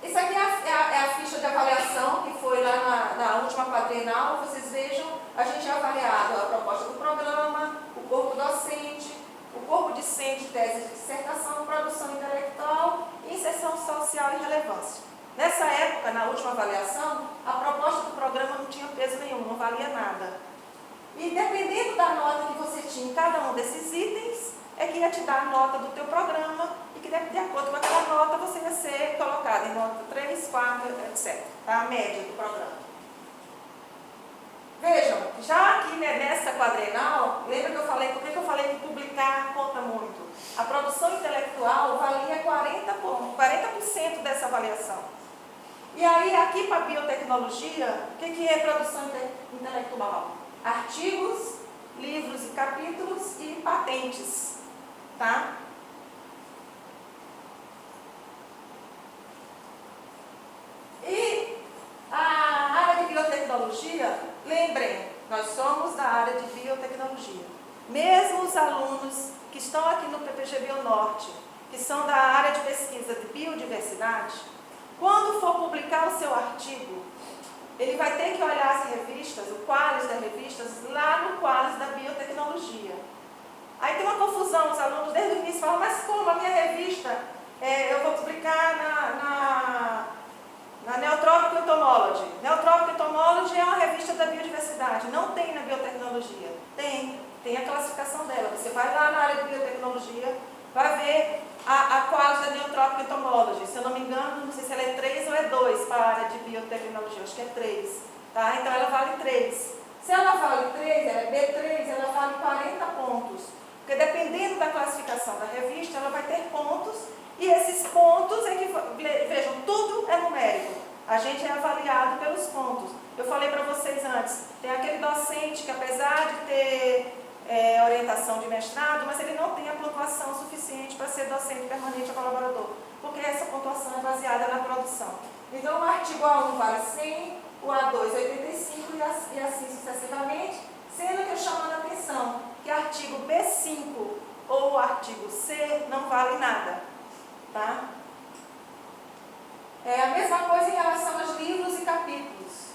S1: Isso aqui é a ficha de avaliação que foi lá na última quadrienal. Vocês vejam, a gente é avaliado a proposta do programa, o corpo docente, o corpo discente, tese de dissertação, produção intelectual, inserção social e relevância. Nessa época, na última avaliação, a proposta do programa não tinha peso nenhum, não valia nada. E dependendo da nota que você tinha em cada um desses itens, é que ia te dar a nota do teu programa e que de acordo com aquela nota você ia ser colocado em nota 3, 4, etc. Tá? A média do programa. Vejam, já aqui nessa quadrienal, lembra que eu falei, por que eu falei que publicar conta muito? A produção intelectual valia 40% dessa avaliação. E aí, aqui para a biotecnologia, o que é produção intelectual? Artigos, livros e capítulos e patentes. Tá? E a área de biotecnologia, lembrem, nós somos da área de biotecnologia. Mesmo os alunos que estão aqui no PPG Bionorte, que são da área de pesquisa de biodiversidade, quando for publicar o seu artigo, ele vai ter que olhar as revistas, o qualis das revistas, lá no qualis da biotecnologia. Aí tem uma confusão, os alunos desde o início falam, mas como a minha revista, eu vou publicar na Neotropic Entomology. Neotropic Entomology é uma revista da biodiversidade, não tem na biotecnologia. Tem tem a classificação dela. Você vai lá na área de biotecnologia, vai ver a qualidade da Neotropic Entomology. Se eu não me engano, não sei se ela é 3 ou é 2 para a área de biotecnologia, acho que é 3. Tá? Então ela vale 3. Se ela vale 3, ela é B3, ela vale 40 pontos. Porque dependendo da classificação da revista, ela vai ter pontos, e esses pontos, vejam, tudo é numérico. A gente é avaliado pelos pontos. Eu falei para vocês antes, tem aquele docente que apesar de ter orientação de mestrado, mas ele não tem a pontuação suficiente para ser docente permanente ou colaborador, porque essa pontuação é baseada na produção. Então o artigo A1 vale 100, o A2 85 e assim sucessivamente, sendo que eu chamando a atenção que artigo B5 ou o artigo C não vale nada. Tá? É a mesma coisa em relação aos livros e capítulos.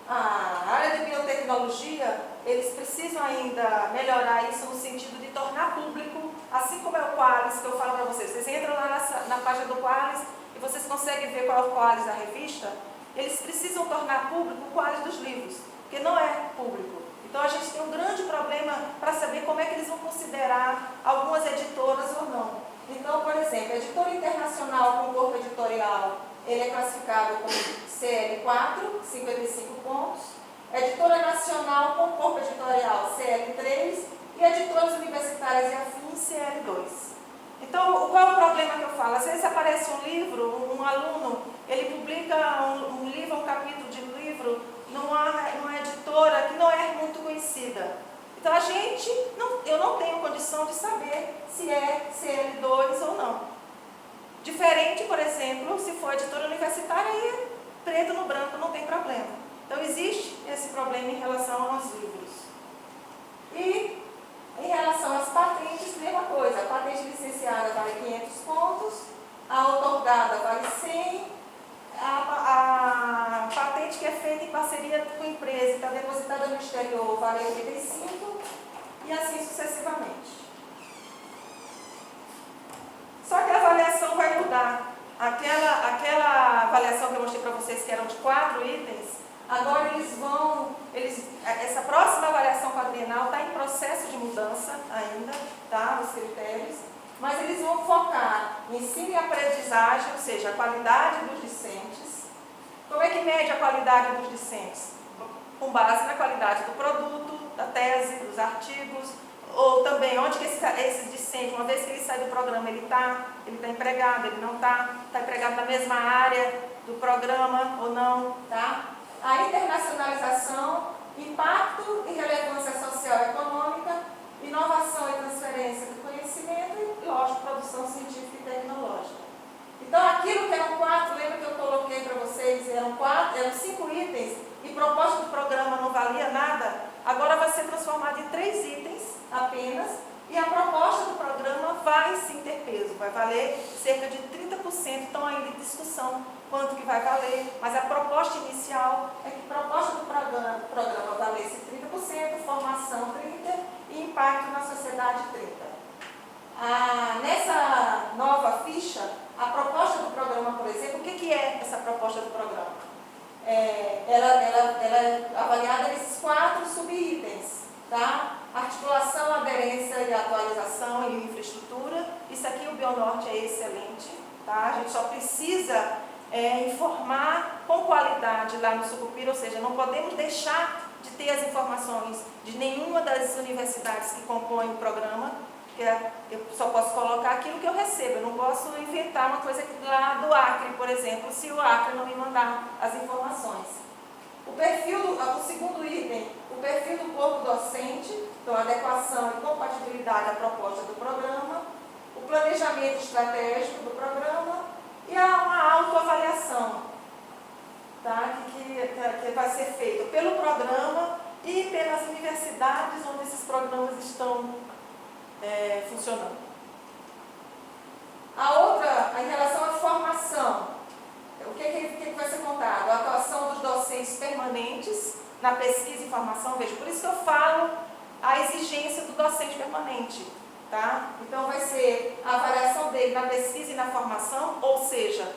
S1: A área de biotecnologia, eles precisam ainda melhorar isso no sentido de tornar público, assim como é o Qualis, que eu falo para vocês. Vocês entram lá na página do Qualis e vocês conseguem ver qual é o Qualis da revista. Eles precisam tornar público o Qualis dos livros, porque não é público. Então a gente tem um grande problema para saber como é que eles vão considerar algumas editoras ou não. Então, por exemplo, editora internacional com corpo editorial, ele é classificado como CL4, 55 pontos. Editora nacional com corpo editorial, CL3. E editoras universitárias e afins, CL2. Então, qual é o problema que eu falo? Às vezes aparece um livro, um aluno, ele publica um livro, um capítulo de livro, numa editora que não é muito conhecida. Então eu não tenho condição de saber se é CL2 ou não. Diferente, por exemplo, se for editora universitária, aí é preto no branco, não tem problema. Então existe esse problema em relação aos livros. E em relação às patentes, mesma coisa. A patente licenciada vale 500 pontos, a outorgada vale 100, a patente que é feita em parceria com a empresa e está depositada no exterior vale 85 e assim sucessivamente. Só que a avaliação vai mudar. Aquela avaliação que eu mostrei para vocês que eram de 4 itens, agora essa próxima avaliação quadrienal está em processo de mudança ainda, tá? Os critérios. Mas eles vão focar em ensino e aprendizagem, ou seja, a qualidade dos discentes. Como é que mede a qualidade dos discentes? Com base na qualidade do produto, da tese, dos artigos, ou também onde que esse discente, uma vez que ele sai do programa, ele está empregado, ele não está empregado na mesma área do programa ou não, tá? A internacionalização, impacto e relevância social e econômica, inovação e transferência do conhecimento e, lógico, produção científica e tecnológica. Então, aquilo que eram 4, lembra que eu coloquei para vocês, eram 5 itens e proposta do programa não valia nada, agora vai ser transformado em 3 itens apenas e a proposta do programa vai sim ter peso, vai valer cerca de 30%, estão ainda em discussão quanto que vai valer, mas a proposta inicial é que a proposta do programa valesse 30%, formação 30% e impacto na sociedade 30%. Nessa nova ficha, a proposta do programa, por exemplo, o que é essa proposta do programa? Ela é avaliada nesses 4 subitens, tá? Articulação, aderência e atualização e infraestrutura. Isso aqui o Bionorte é excelente, tá? A gente só precisa informar com qualidade lá no Sucupira, ou seja, não podemos deixar de ter as informações de nenhuma das universidades que compõem o programa, porque eu só posso colocar aquilo que eu recebo, eu não posso inventar uma coisa lá do Acre, por exemplo, se o Acre não me mandar as informações. O segundo item, o perfil do corpo docente, então adequação e compatibilidade à proposta do programa, o planejamento estratégico do programa e uma autoavaliação, tá? que vai ser feita pelo programa e pelas universidades onde esses programas estão funcionando. A outra, em relação à formação, o que vai ser contado? A atuação dos docentes permanentes na pesquisa e formação, veja, por isso que eu falo a exigência do docente permanente, tá? Então vai ser a avaliação dele na pesquisa e na formação, ou seja,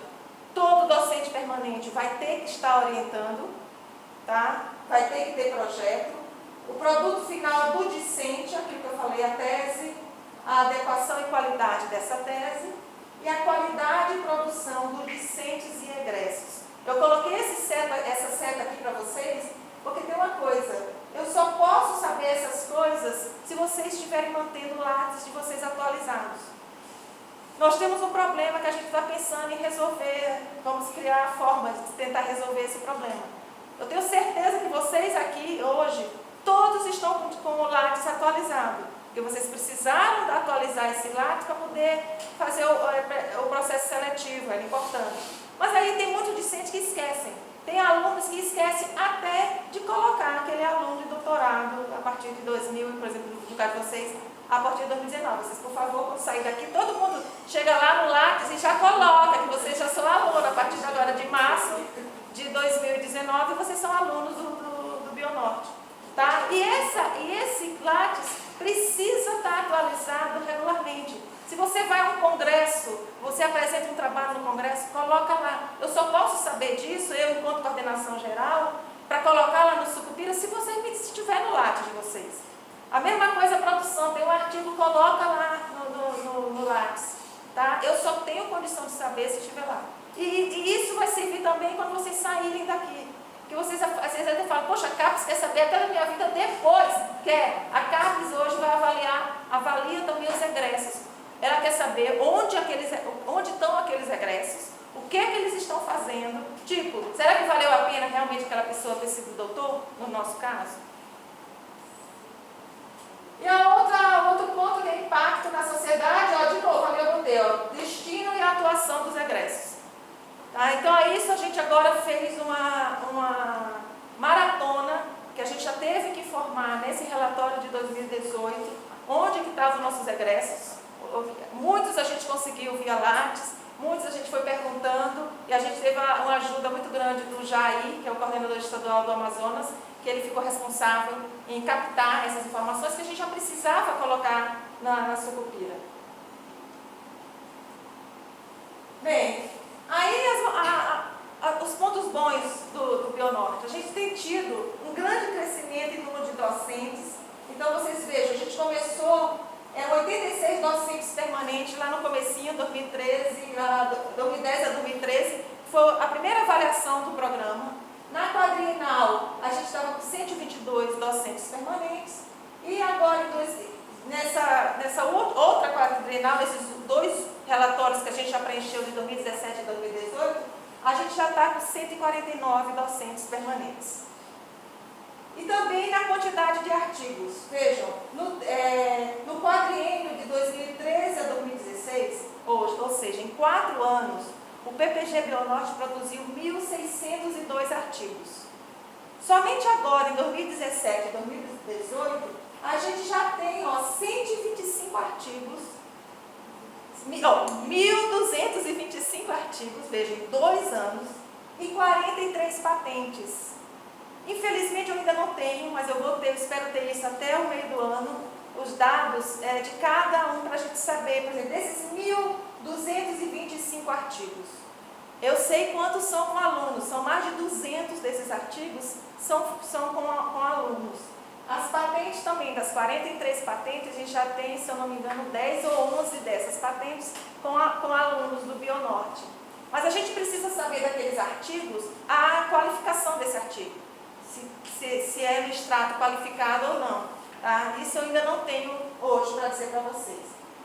S1: todo docente permanente vai ter que estar orientando, tá? Vai ter que ter projeto. o produto final do discente, aquilo que eu falei, a tese, a adequação e qualidade dessa tese, e a qualidade e produção dos discentes e egressos. Eu coloquei essa seta aqui para vocês, porque tem uma coisa, eu só posso saber essas coisas se vocês estiverem mantendo o Lattes de vocês atualizados. Nós temos um problema que a gente está pensando em resolver, vamos criar formas de tentar resolver esse problema. Eu tenho certeza que vocês aqui hoje, todos estão com o Lattes atualizado, porque vocês precisaram atualizar esse Lattes para poder fazer o processo seletivo, era importante. Mas aí tem muitos discentes que esquecem. Tem alunos que esquecem até de colocar aquele aluno de doutorado a partir de 2000, por exemplo, no caso de vocês, a partir de 2019. Vocês, por favor, quando sair daqui, todo mundo chega lá no Lattes e já coloca que vocês já são alunos. A partir de agora, de março de 2019, vocês são alunos do Bionorte. Tá? E esse Lattes precisa estar atualizado regularmente. Se você vai a um congresso, você apresenta um trabalho no congresso, coloca lá. Eu só posso saber disso, eu enquanto coordenação geral, para colocar lá no Sucupira, se estiver no Lattes de vocês. A mesma coisa a produção, tem um artigo, coloca lá no Lattes. Tá? Eu só tenho condição de saber se estiver lá. E isso vai servir também quando vocês saírem daqui. Que vocês às vezes até falam, poxa, a CAPES quer saber até da minha vida depois. Quer. A CAPES hoje vai avalia também os egressos. Ela quer saber onde estão aqueles egressos, o que eles estão fazendo. Tipo, será que valeu a pena realmente aquela pessoa ter sido doutor, no nosso caso? E outro ponto de impacto na sociedade, de novo, ali eu botei, destino e atuação dos egressos. Tá? Então, a isso a gente agora fez uma maratona, que a gente já teve que informar nesse relatório de 2018, onde que estavam os nossos egressos. Muitos a gente conseguiu via Lattes, muitos a gente foi perguntando, e a gente teve uma ajuda muito grande do Jair, que é o coordenador estadual do Amazonas, que ele ficou responsável em captar essas informações que a gente já precisava colocar na Sucupira. Bem, aí os pontos bons do Bionorte. A gente tem tido um grande crescimento em número de docentes. Então vocês vejam, a gente começou 86 docentes permanentes lá no comecinho, 2013, 2010 a 2013, foi a primeira avaliação do programa. Na quadrienal, a gente estava com 122 docentes permanentes, e agora, nessa outra quadrienal, nesses dois relatórios que a gente já preencheu de 2017 e 2018, a gente já está com 149 docentes permanentes. E também na quantidade de artigos. Vejam, no quadriênio de 2013 a 2016, ou seja, em 4 anos, o PPG Bionorte produziu 1.602 artigos. Somente agora, em 2017 e 2018, a gente já tem 125 artigos, 1.225 artigos, vejam, em 2 anos, e 43 patentes. Infelizmente eu ainda não tenho, mas eu espero ter isso até o meio do ano, os dados de cada um para a gente saber, por exemplo, desses 1.225 artigos. Eu sei quantos são com alunos, são mais de 200 desses artigos são com alunos. As patentes também, das 43 patentes, a gente já tem, se eu não me engano, 10 ou 11 dessas patentes com alunos do Bionorte. Mas a gente precisa saber daqueles artigos a qualificação desse artigo. Se é no extrato qualificado ou não. Tá? Isso eu ainda não tenho hoje para dizer para vocês.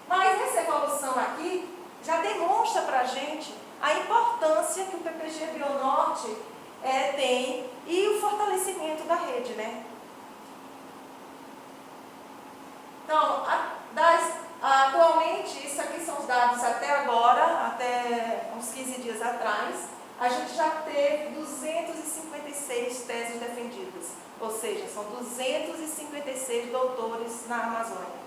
S1: Mas essa evolução aqui já demonstra para a gente a importância que o PPG Bionorte tem e o fortalecimento da rede, né? Então, atualmente, isso aqui são os dados até agora, até uns 15 dias atrás, a gente já teve 256 teses defendidas, ou seja, são 256 doutores na Amazônia.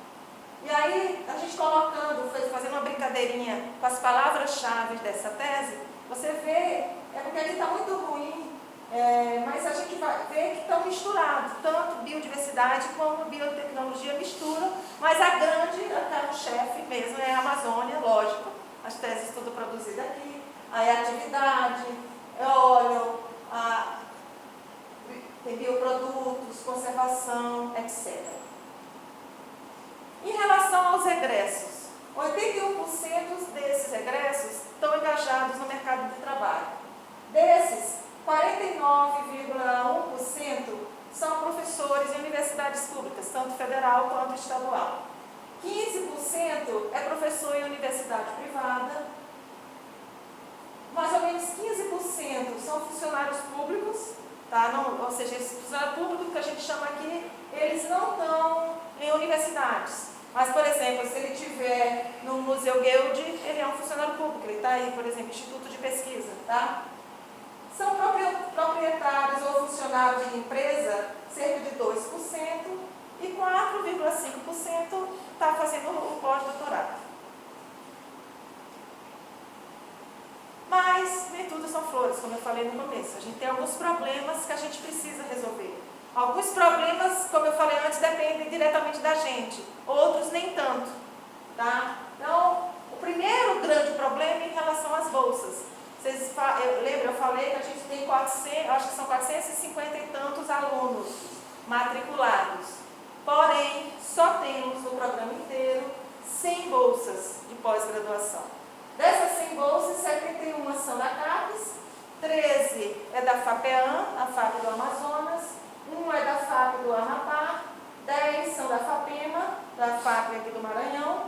S1: E aí, a gente fazendo uma brincadeirinha com as palavras-chave dessa tese, você vê, porque aqui está muito ruim, mas a gente vai ver que estão misturados, tanto biodiversidade como biotecnologia misturam, mas a carro-chefe mesmo é a Amazônia, lógico, as teses tudo produzidas aqui, aí a atividade, óleo, tem bioprodutos, conservação, etc. Em relação aos egressos, 81% desses egressos estão engajados no mercado de trabalho. Desses, 49,1% são professores em universidades públicas, tanto federal quanto estadual. 15% é professor em universidade privada. Mais ou menos 15% são funcionários públicos, tá? Não, ou seja, esse funcionário público que a gente chama aqui, eles não estão em universidades. Mas, por exemplo, se ele estiver no Museu Guild, ele é um funcionário público, ele está aí, por exemplo, Instituto de Pesquisa, tá? São proprietários ou funcionários de empresa, cerca de 2%, e 4,5% está fazendo o pós-doutorado. Mas nem tudo são flores, como eu falei no começo. A gente tem alguns problemas que a gente precisa resolver. Alguns problemas, como eu falei antes, dependem diretamente da gente, outros nem tanto, tá? Então, o primeiro grande problema é em relação às bolsas. Eu falei que a gente tem 400, acho que são 450 e tantos alunos matriculados. Porém, só temos no programa inteiro 100 bolsas de pós-graduação. Dessas 100 bolsas, 71 são da CAPES, 13 é da FAPEAM, a FAP do Amazonas, 1 é da FAP do Amapá, 10 são da FAPEMA, da FAP aqui do Maranhão,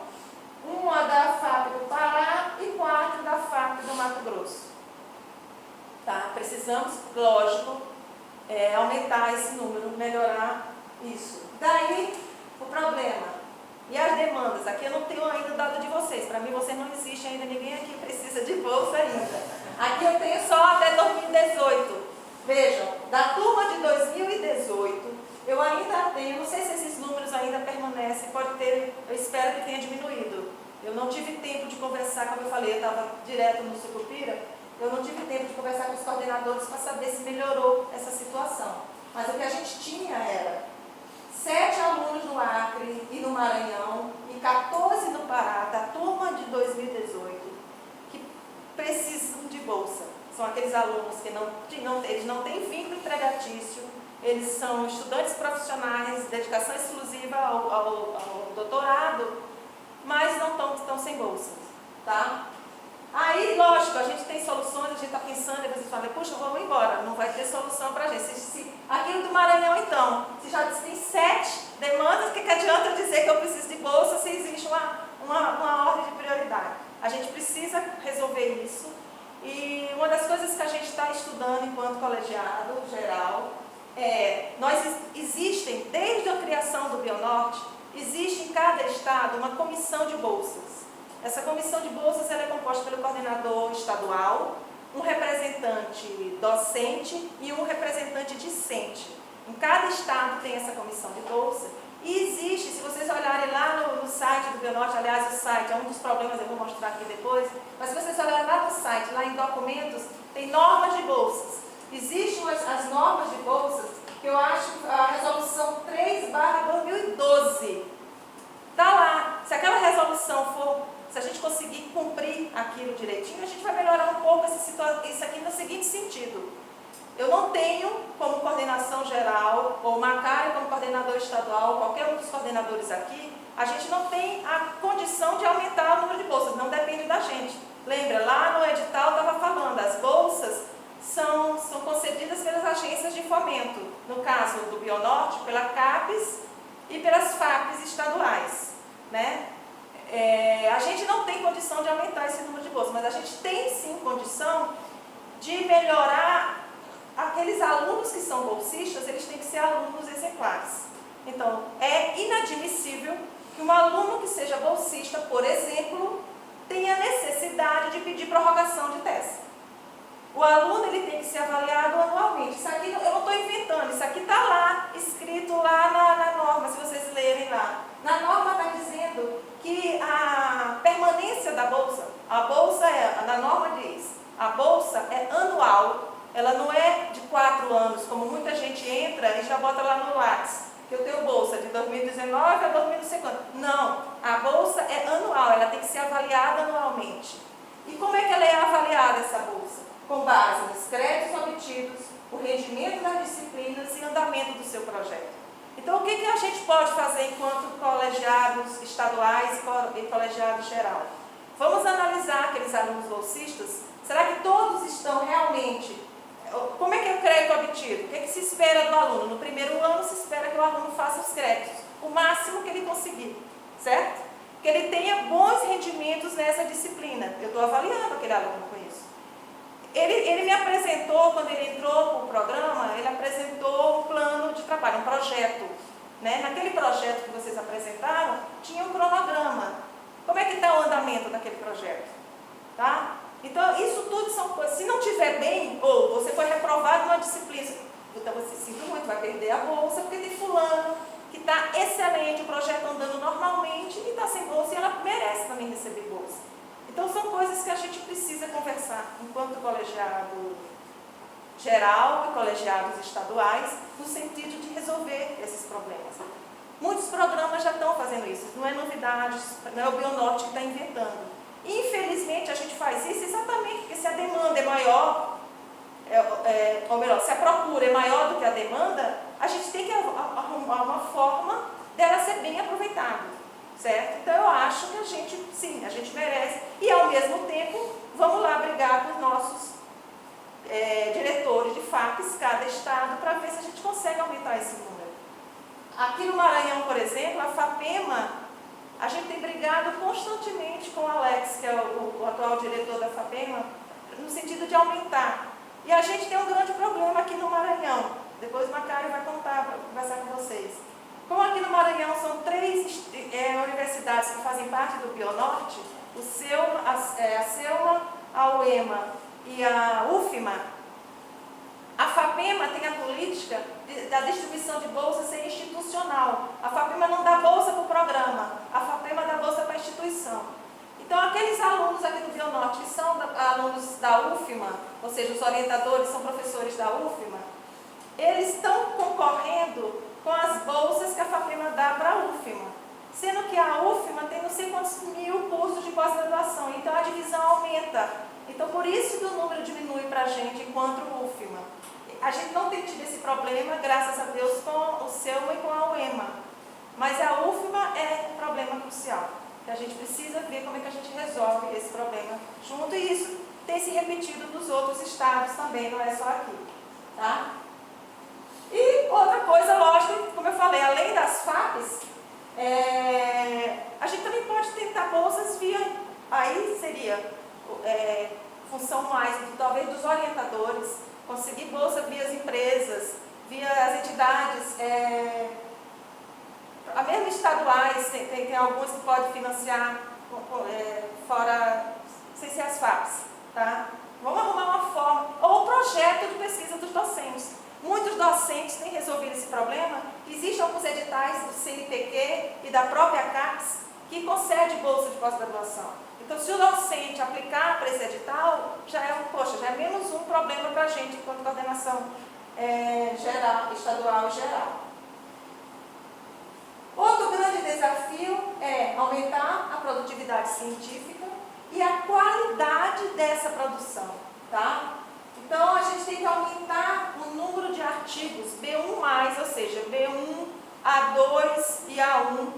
S1: 1 é da FAP do Pará e 4 da FAP do Mato Grosso. Tá? Precisamos, lógico, aumentar esse número, melhorar isso. Daí, o problema. E as demandas? Aqui eu não tenho ainda o dado de vocês. Para mim, vocês não existe ainda, ninguém aqui precisa de bolsa ainda. Aqui eu tenho só até 2018. Vejam, da turma de 2018, eu ainda tenho, não sei se esses números ainda permanecem, pode ter, eu espero que tenha diminuído. Eu não tive tempo de conversar, como eu falei, eu estava direto no Sucupira, eu não tive tempo de conversar com os coordenadores para saber se melhorou essa situação. Mas o que a gente tinha era 7 alunos no Acre e no Maranhão e 14 no Pará, da turma de 2018, que precisam de bolsa. São aqueles alunos que eles não têm vínculo empregatício, eles são estudantes profissionais, dedicação exclusiva ao doutorado, mas não estão sem bolsas, tá? Aí, lógico, a gente tem soluções, a gente está pensando, às vezes fala, puxa, vamos embora, não vai ter solução para a gente. Aqui do Maranhão, então, se já tem 7 demandas, o que adianta eu dizer que eu preciso de bolsa se existe uma ordem de prioridade? A gente precisa resolver isso. E uma das coisas que a gente está estudando enquanto colegiado geral existem, desde a criação do Bionorte, existe em cada estado uma comissão de bolsas. Essa comissão de bolsas ela é composta pelo coordenador estadual, um representante docente e um representante discente. Em cada estado tem essa comissão de bolsa. E existe, se vocês olharem lá no site do Bionorte, aliás, o site é um dos problemas, eu vou mostrar aqui depois, mas se vocês olharem lá no site, lá em documentos, tem normas de bolsas. Existem as normas de bolsas, que eu acho que a resolução 3/2012 está lá. Se aquela resolução for, se a gente conseguir cumprir aquilo direitinho, a gente vai melhorar um pouco isso aqui no seguinte sentido. Eu não tenho, como coordenação geral, ou Macário como coordenador estadual, qualquer um dos coordenadores aqui, a gente não tem a condição de aumentar o número de bolsas, não depende da gente. Lembra, lá no edital estava falando, as bolsas são concedidas pelas agências de fomento, no caso do Bionorte, pela CAPES e pelas FAPES estaduais, né? A gente não tem condição de aumentar esse número de bolsas, mas a gente tem sim condição de melhorar. Aqueles alunos que são bolsistas, eles têm que ser alunos exemplares. Então, é inadmissível que um aluno que seja bolsista, por exemplo, tenha necessidade de pedir prorrogação de tese. O aluno ele tem que ser avaliado anualmente. Isso aqui eu não estou inventando, isso aqui está lá, escrito lá na norma, se vocês lerem lá. Na norma está dizendo que a permanência da bolsa, na norma diz, a bolsa é anual. Ela não é de 4 anos, como muita gente entra e já bota lá no Lattes, que eu tenho bolsa de 2019 a 2050. Não, a bolsa é anual, ela tem que ser avaliada anualmente. E como é que ela é avaliada, essa bolsa? Com base nos créditos obtidos, o rendimento das disciplinas e seu projeto. Então, o que a gente pode fazer enquanto colegiados estaduais e colegiado geral? Vamos analisar aqueles alunos bolsistas. Será que todos estão realmente... Como é que é o crédito obtido? O que se espera do aluno? No primeiro ano se espera que o aluno faça os créditos, o máximo que ele conseguir, certo? Que ele tenha bons rendimentos nessa disciplina. Eu estou avaliando aquele aluno com isso. Ele me apresentou, quando ele entrou para o programa, ele apresentou um plano de trabalho, um projeto. Né? Naquele projeto que vocês apresentaram, tinha um cronograma. Como é que está o andamento daquele projeto? Tá? Então, isso tudo são coisas. Se não estiver bem, ou você foi reprovado numa disciplina, então você sinto muito, vai perder a bolsa, porque tem fulano que está excelente, o projeto andando normalmente e está sem bolsa, e ela merece também receber bolsa. Então, são coisas que a gente precisa conversar, enquanto colegiado geral e colegiados estaduais, no sentido de resolver esses problemas. Muitos programas já estão fazendo isso, não é novidade, não é o Bionorte que está inventando. Infelizmente, a gente faz isso exatamente porque se a demanda é maior, ou melhor, se a procura é maior do que a demanda, a gente tem que arrumar uma forma dela ser bem aproveitada. Certo? Então, eu acho que a gente, sim, a gente merece. E, ao mesmo tempo, vamos lá brigar com os nossos diretores de FAPES, cada estado, para ver se a gente consegue aumentar esse número. Aqui no Maranhão, por exemplo, a FAPEMA, a gente tem brigado constantemente com o Alex, que é o atual diretor da FAPEMA, no sentido de aumentar. E a gente tem um grande problema aqui no Maranhão. Depois o Macário vai contar, para conversar com vocês. Como aqui no Maranhão são 3 universidades que fazem parte do Bionorte, a Selma, a UEMA e a UFMA, a FAPEMA tem a política da distribuição de bolsas ser institucional. A FAPEMA não dá bolsa para o programa, a FAPEMA dá bolsa para a instituição. Então, aqueles alunos aqui do Bionorte que são alunos da UFMA, ou seja, os orientadores são professores da UFMA, eles estão concorrendo com as bolsas que a FAPEMA dá para a UFMA, sendo que a UFMA tem não sei quantos mil cursos de pós-graduação, então a divisão aumenta. Então, por isso que o número diminui para a gente enquanto UFMA. A gente não tem tido esse problema, graças a Deus, com o Selma e com a UEMA, mas a UFMA é um problema crucial, que a gente precisa ver como é que a gente resolve esse problema junto, e isso tem se repetido nos outros estados também, não é só aqui, tá? E outra coisa, lógico, como eu falei, além das FAPES, a gente também pode tentar bolsas via, aí seria função mais, talvez, dos orientadores, conseguir bolsa via as empresas, via as entidades, mesmo estaduais, tem alguns que podem financiar fora, sem ser as FAPES, tá? Vamos arrumar uma forma, ou projeto de pesquisa dos docentes. Muitos docentes têm resolvido esse problema. Existem alguns editais do CNPq e da própria CAPES que concede bolsa de pós-graduação. Então, se o docente aplicar para esse edital, já é menos um problema para a gente, enquanto coordenação geral, estadual e geral. Outro grande desafio é aumentar a produtividade científica e a qualidade dessa produção, tá? Então, a gente tem que aumentar o número de artigos B1+, ou seja, B1, A2 e A1,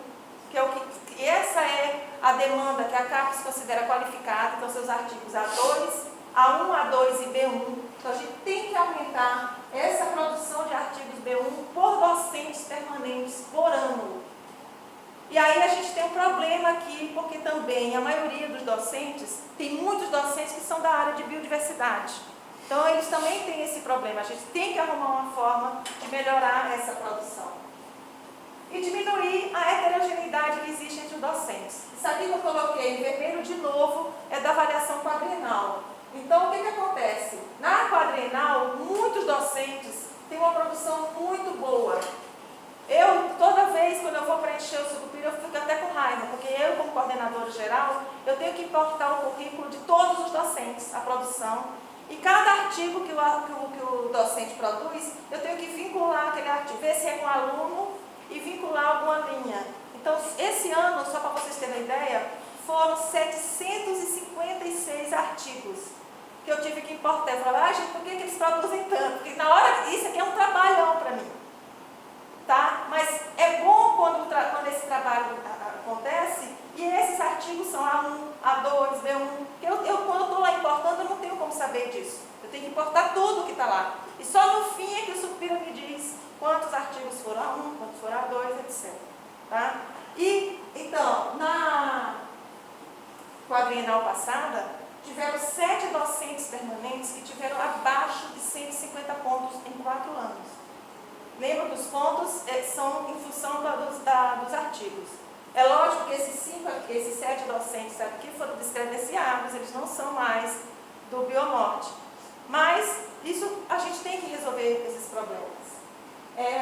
S1: que é o que essa é a demanda que a CAPES considera qualificada, então seus artigos A2, A1, A2 e B1. Então, a gente tem que aumentar essa produção de artigos B1 por docentes permanentes por ano. E aí a gente tem um problema aqui, porque também a maioria dos docentes, tem muitos docentes que são da área de biodiversidade. Então, eles também têm esse problema. A gente tem que arrumar uma forma de melhorar essa produção. E diminuir a heterogeneidade que existe entre os docentes. Isso aqui que eu coloquei em vermelho de novo é da avaliação quadrienal. Então, o que acontece? Na quadrienal, muitos docentes têm uma produção muito boa. Toda vez quando eu vou preencher o sucupira, eu fico até com raiva, porque eu, como coordenadora geral, eu tenho que importar o currículo de todos os docentes, a produção. E cada artigo que o docente produz, eu tenho que vincular aquele artigo, ver se é com aluno e vincular alguma linha. Então, esse ano, só para vocês terem uma ideia, foram 756 artigos que eu tive que importar. Eu falei, gente, por que eles produzem tanto? Porque na hora, isso aqui é um trabalhão para mim. céu. Tá? E, então, na quadrienal passada, tiveram 7 docentes permanentes que tiveram abaixo de 150 pontos em 4 anos. Lembra que os pontos são em função dos artigos. É lógico que esses 7 docentes aqui foram descredenciados, eles não são mais do Bionorte. Mas isso a gente tem que resolver esses problemas.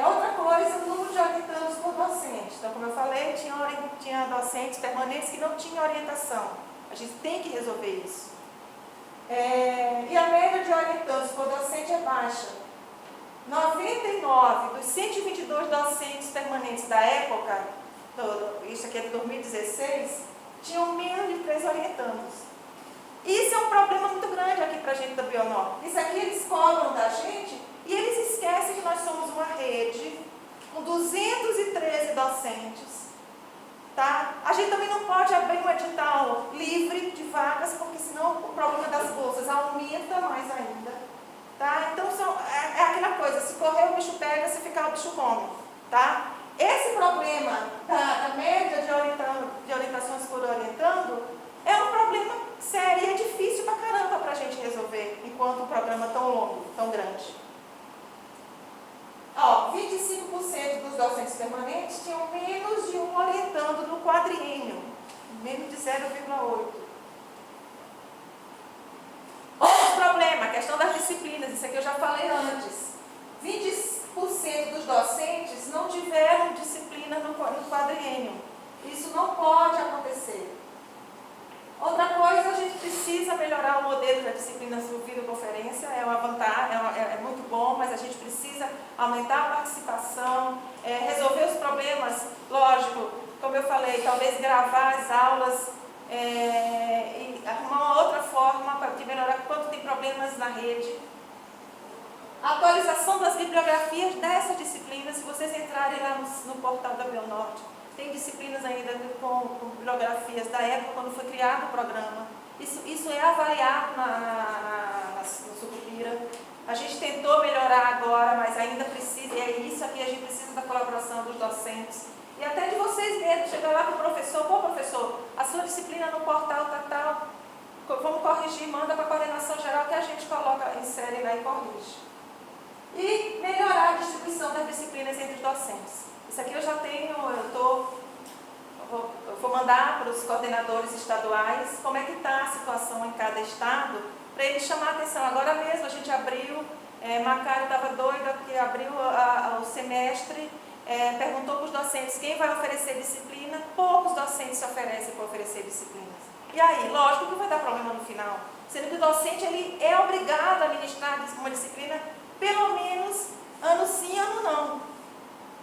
S1: Outra coisa, o número de orientandos por docente. Então, como eu falei, tinha docentes permanentes que não tinham orientação. A gente tem que resolver isso. E a média de orientandos por docente é baixa. 99 dos 122 docentes permanentes da época, isso aqui é de 2016, tinham menos de 3 orientandos. Isso é um problema muito grande aqui para a gente da Bionorte. Isso aqui eles cobram da gente e eles esquecem que nós somos uma rede com 213 docentes. Tá? A gente também não pode abrir um edital livre de vagas, porque senão o problema das bolsas aumenta mais ainda. Tá? Então, é aquela coisa, se correr o bicho pega, se ficar o bicho come. Tá? Esse problema da média de orientações por orientando é um problema sério e é difícil pra caramba pra gente resolver, enquanto um programa tão longo, tão grande. 25% dos docentes permanentes tinham menos de um orientando no quadriênio, menos de 0,8. Outro problema, a questão das disciplinas, isso aqui eu já falei antes. 20% dos docentes não tiveram disciplina no quadriênio. Isso não pode acontecer. Outra coisa, a gente precisa melhorar o modelo da disciplina por videoconferência, é uma vantagem, é muito bom, mas a gente precisa aumentar a participação, resolver os problemas, lógico, como eu falei, talvez gravar as aulas e arrumar uma outra forma de melhorar quando tem problemas na rede. A atualização das bibliografias dessas disciplinas, se vocês entrarem lá no portal da Bionorte, tem disciplinas ainda com bibliografias da época quando foi criado o programa. Isso é avaliado no Sucupira. A gente tentou melhorar agora, mas ainda precisa, e é isso aqui, a gente precisa da colaboração dos docentes. E até de vocês mesmos, chegar lá com o professor, professor, a sua disciplina no portal tal, vamos corrigir, manda para a coordenação geral que a gente coloca, insere lá e corrige. E melhorar a distribuição das disciplinas entre os docentes. Isso aqui eu já tenho, eu vou mandar para os coordenadores estaduais como é que está a situação em cada estado, para eles chamar a atenção. Agora mesmo a gente abriu, Macário estava doida, que abriu o semestre, perguntou para os docentes quem vai oferecer disciplina, poucos docentes se oferecem para oferecer disciplinas. E aí, lógico que vai dar problema no final, sendo que o docente ele é obrigado a administrar uma disciplina pelo menos ano sim, ano não.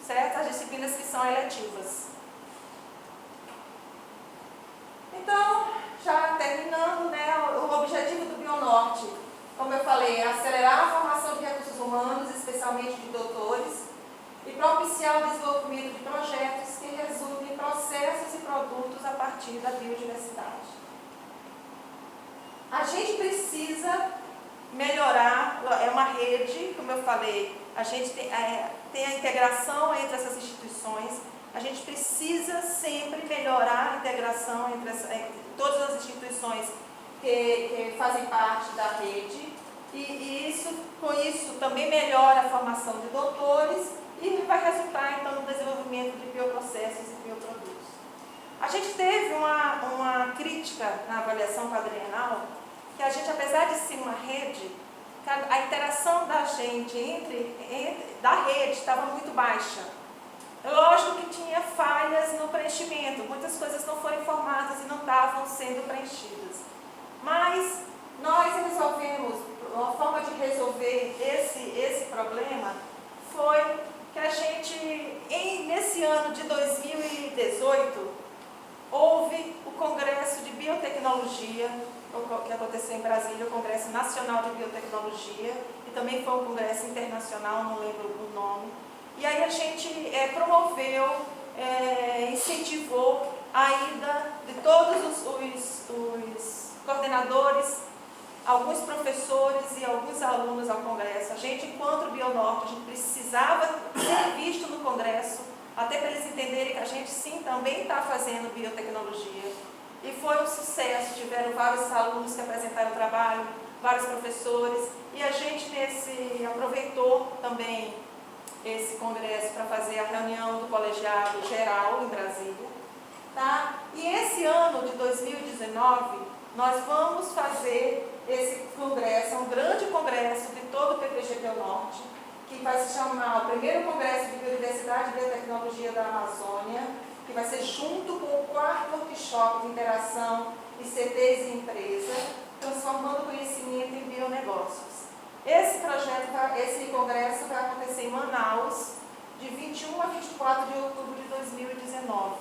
S1: Certo? As disciplinas que são eletivas. Então, já terminando, né, o objetivo do Bionorte, como eu falei, é acelerar a formação de recursos humanos, especialmente de doutores, e propiciar o desenvolvimento de projetos que resultem em processos e produtos a partir da biodiversidade. A gente precisa melhorar, é uma rede, como eu falei, a gente tem a integração entre essas instituições, a gente precisa sempre melhorar a integração entre todas as instituições que fazem parte da rede, e com isso também melhora a formação de doutores e vai resultar então no desenvolvimento de bioprocessos e bioprodutos. A gente teve uma crítica na avaliação quadrienal, que a gente, apesar de ser uma rede, a interação da gente da rede estava muito baixa. Lógico que tinha falhas no preenchimento, muitas coisas não foram informadas e não estavam sendo preenchidas. Mas nós resolvemos, uma forma de resolver esse problema foi que a gente, nesse ano de 2018, houve o Congresso de Biotecnologia, que aconteceu em Brasília, o Congresso Nacional de Biotecnologia, e também foi um congresso internacional, não lembro o nome. E aí a gente promoveu, incentivou a ida de todos os coordenadores, alguns professores e alguns alunos ao congresso. A gente, enquanto Bionorte, a gente precisava ser visto no congresso, até para eles entenderem que a gente sim também está fazendo biotecnologia. E foi um sucesso, tiveram vários alunos que apresentaram trabalho, vários professores, e a gente aproveitou também esse congresso para fazer a reunião do colegiado geral em Brasília. Tá? E esse ano de 2019, nós vamos fazer esse congresso, um grande congresso de todo o PPG Bionorte, que vai se chamar o primeiro congresso de Biodiversidade e Biotecnologia da Amazônia, que vai ser junto com o 4º workshop de interação ICTs e empresa, transformando conhecimento em bionegócios. Esse congresso vai acontecer em Manaus, de 21 a 24 de outubro de 2019.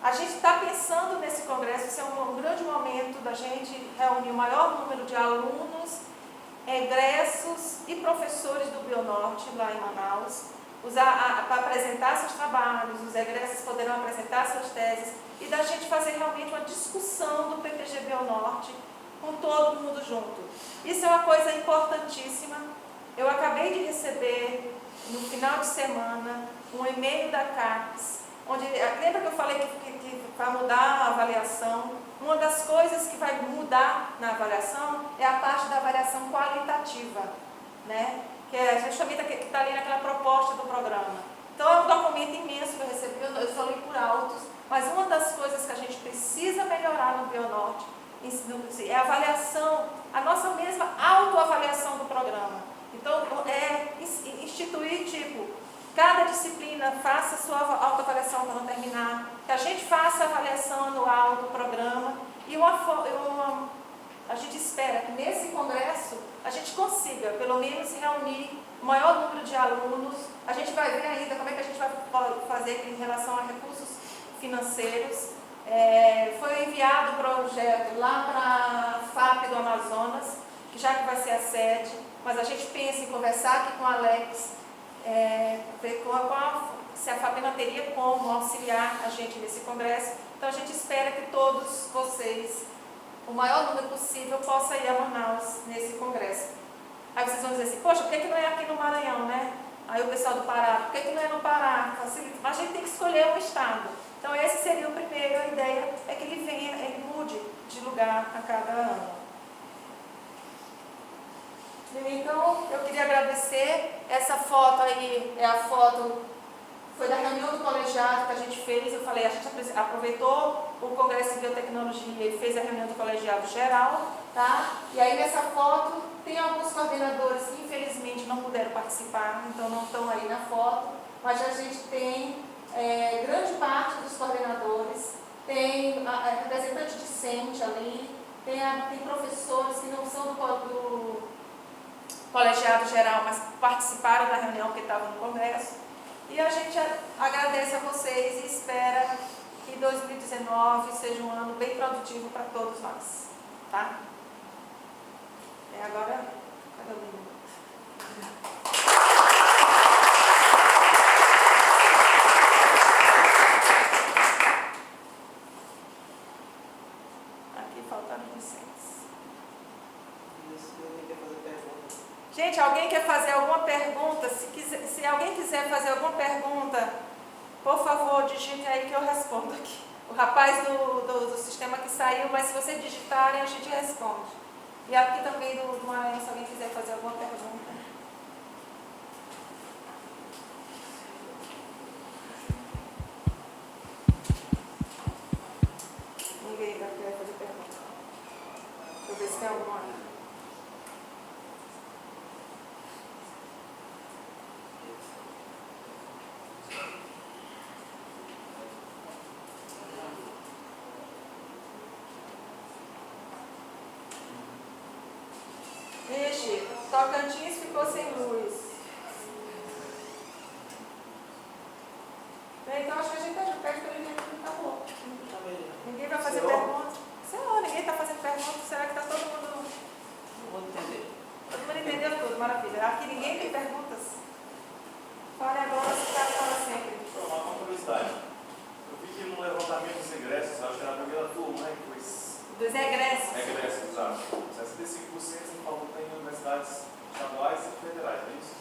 S1: A gente está pensando nesse congresso, esse é um grande momento da gente reunir o maior número de alunos, egressos e professores do Bionorte, lá em Manaus, para apresentar seus trabalhos, os egressos poderão apresentar suas teses, e da gente fazer realmente uma discussão do PPG Bionorte com todo mundo junto. Isso é uma coisa importantíssima. Eu acabei de receber, no final de semana, um e-mail da CAPES, onde, lembra que eu falei que vai mudar a avaliação? Uma das coisas que vai mudar na avaliação é a parte da avaliação qualitativa, né? Que é justamente que está ali naquela proposta do programa. Então é um documento imenso que eu recebi, eu só li por altos, mas uma das coisas que a gente precisa melhorar no Bionorte é a avaliação, a nossa mesma autoavaliação do programa. Então é instituir cada disciplina faça a sua autoavaliação quando terminar, que a gente faça a avaliação anual do programa e a gente espera que nesse congresso a gente consiga pelo menos reunir o maior número de alunos. A gente vai ver ainda como é que a gente vai fazer em relação a recursos financeiros. Foi enviado o projeto lá para a FAP do Amazonas, que já que vai ser a sede, mas a gente pensa em conversar aqui com o Alex, ver se a FAPENA teria como auxiliar a gente nesse congresso. Então a gente espera que todos vocês, o maior número possível, possa ir a Manaus nesse congresso. Aí vocês vão dizer assim, poxa, por que não é aqui no Maranhão, né? Aí o pessoal do Pará, por que não é no Pará? Facilita. Mas a gente tem que escolher um estado. Então esse seria o primeiro, a ideia é que ele mude de lugar a cada ano. Então, eu queria agradecer. Essa foto aí é a foto, foi da reunião do colegiado que a gente fez. Eu falei, a gente aproveitou o Congresso de Biotecnologia e fez a reunião do colegiado geral, tá? E aí nessa foto tem alguns coordenadores que infelizmente não puderam participar, então não estão aí na foto, mas a gente tem grande parte dos coordenadores, tem representante discente ali, tem professores que não são do colegiado geral, mas participaram da reunião que estavam no congresso. E a gente agradece a vocês e espera que 2019 seja um ano bem produtivo para todos nós. Tá? Agora, cadê o livro? Aqui faltaram licenças. Gente, alguém quer fazer alguma pergunta? Se alguém quiser fazer alguma pergunta, por favor, digite aí que eu respondo aqui. O rapaz do sistema que saiu, mas se vocês digitarem, a gente responde. E aqui também do Maranhão, se alguém quiser fazer alguma pergunta. Ninguém quer fazer pergunta. Deixa eu ver se tem alguma. Ixi, Tocantins ficou sem luz. Então acho que a gente está de perto pelo jeito que está bom. Ninguém vai fazer pergunta. Sei lá, ninguém está fazendo pergunta. Será que está todo mundo.
S2: Não vou entender.
S1: Todo mundo entendeu tudo, maravilha. Aqui ninguém tem perguntas. Fale agora, se está fala sempre.
S3: Uma curiosidade. Eu vi que no levantamento dos ingressos, acho que era a primeira turma, né? Que foi.
S1: Dos egressos.
S3: Egressos, exato. 65% você falou que tem universidades estaduais e federais, é isso?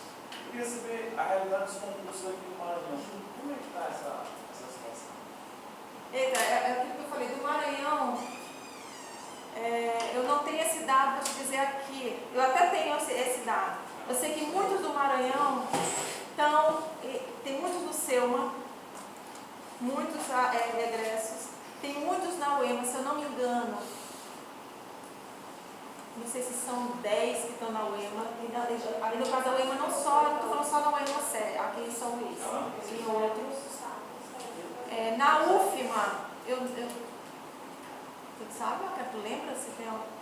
S3: Eu queria saber a realidade dos concursos aqui no Maranhão. Como é que está
S1: Eita, é aquilo que eu falei, do Maranhão, eu não tenho esse dado para te dizer aqui. Eu até tenho esse dado. Eu sei que muitos do Maranhão tem muitos do Selma, muitos egressos, tem muitos na UEMA, se eu não me engano. Não sei se são 10 que estão na UEMA. Ali no caso da UEMA, não só, estou falando só na UEMA, aqui em São Luís. Em outros. Na UFMA, tu sabe, tu lembra se tem algum?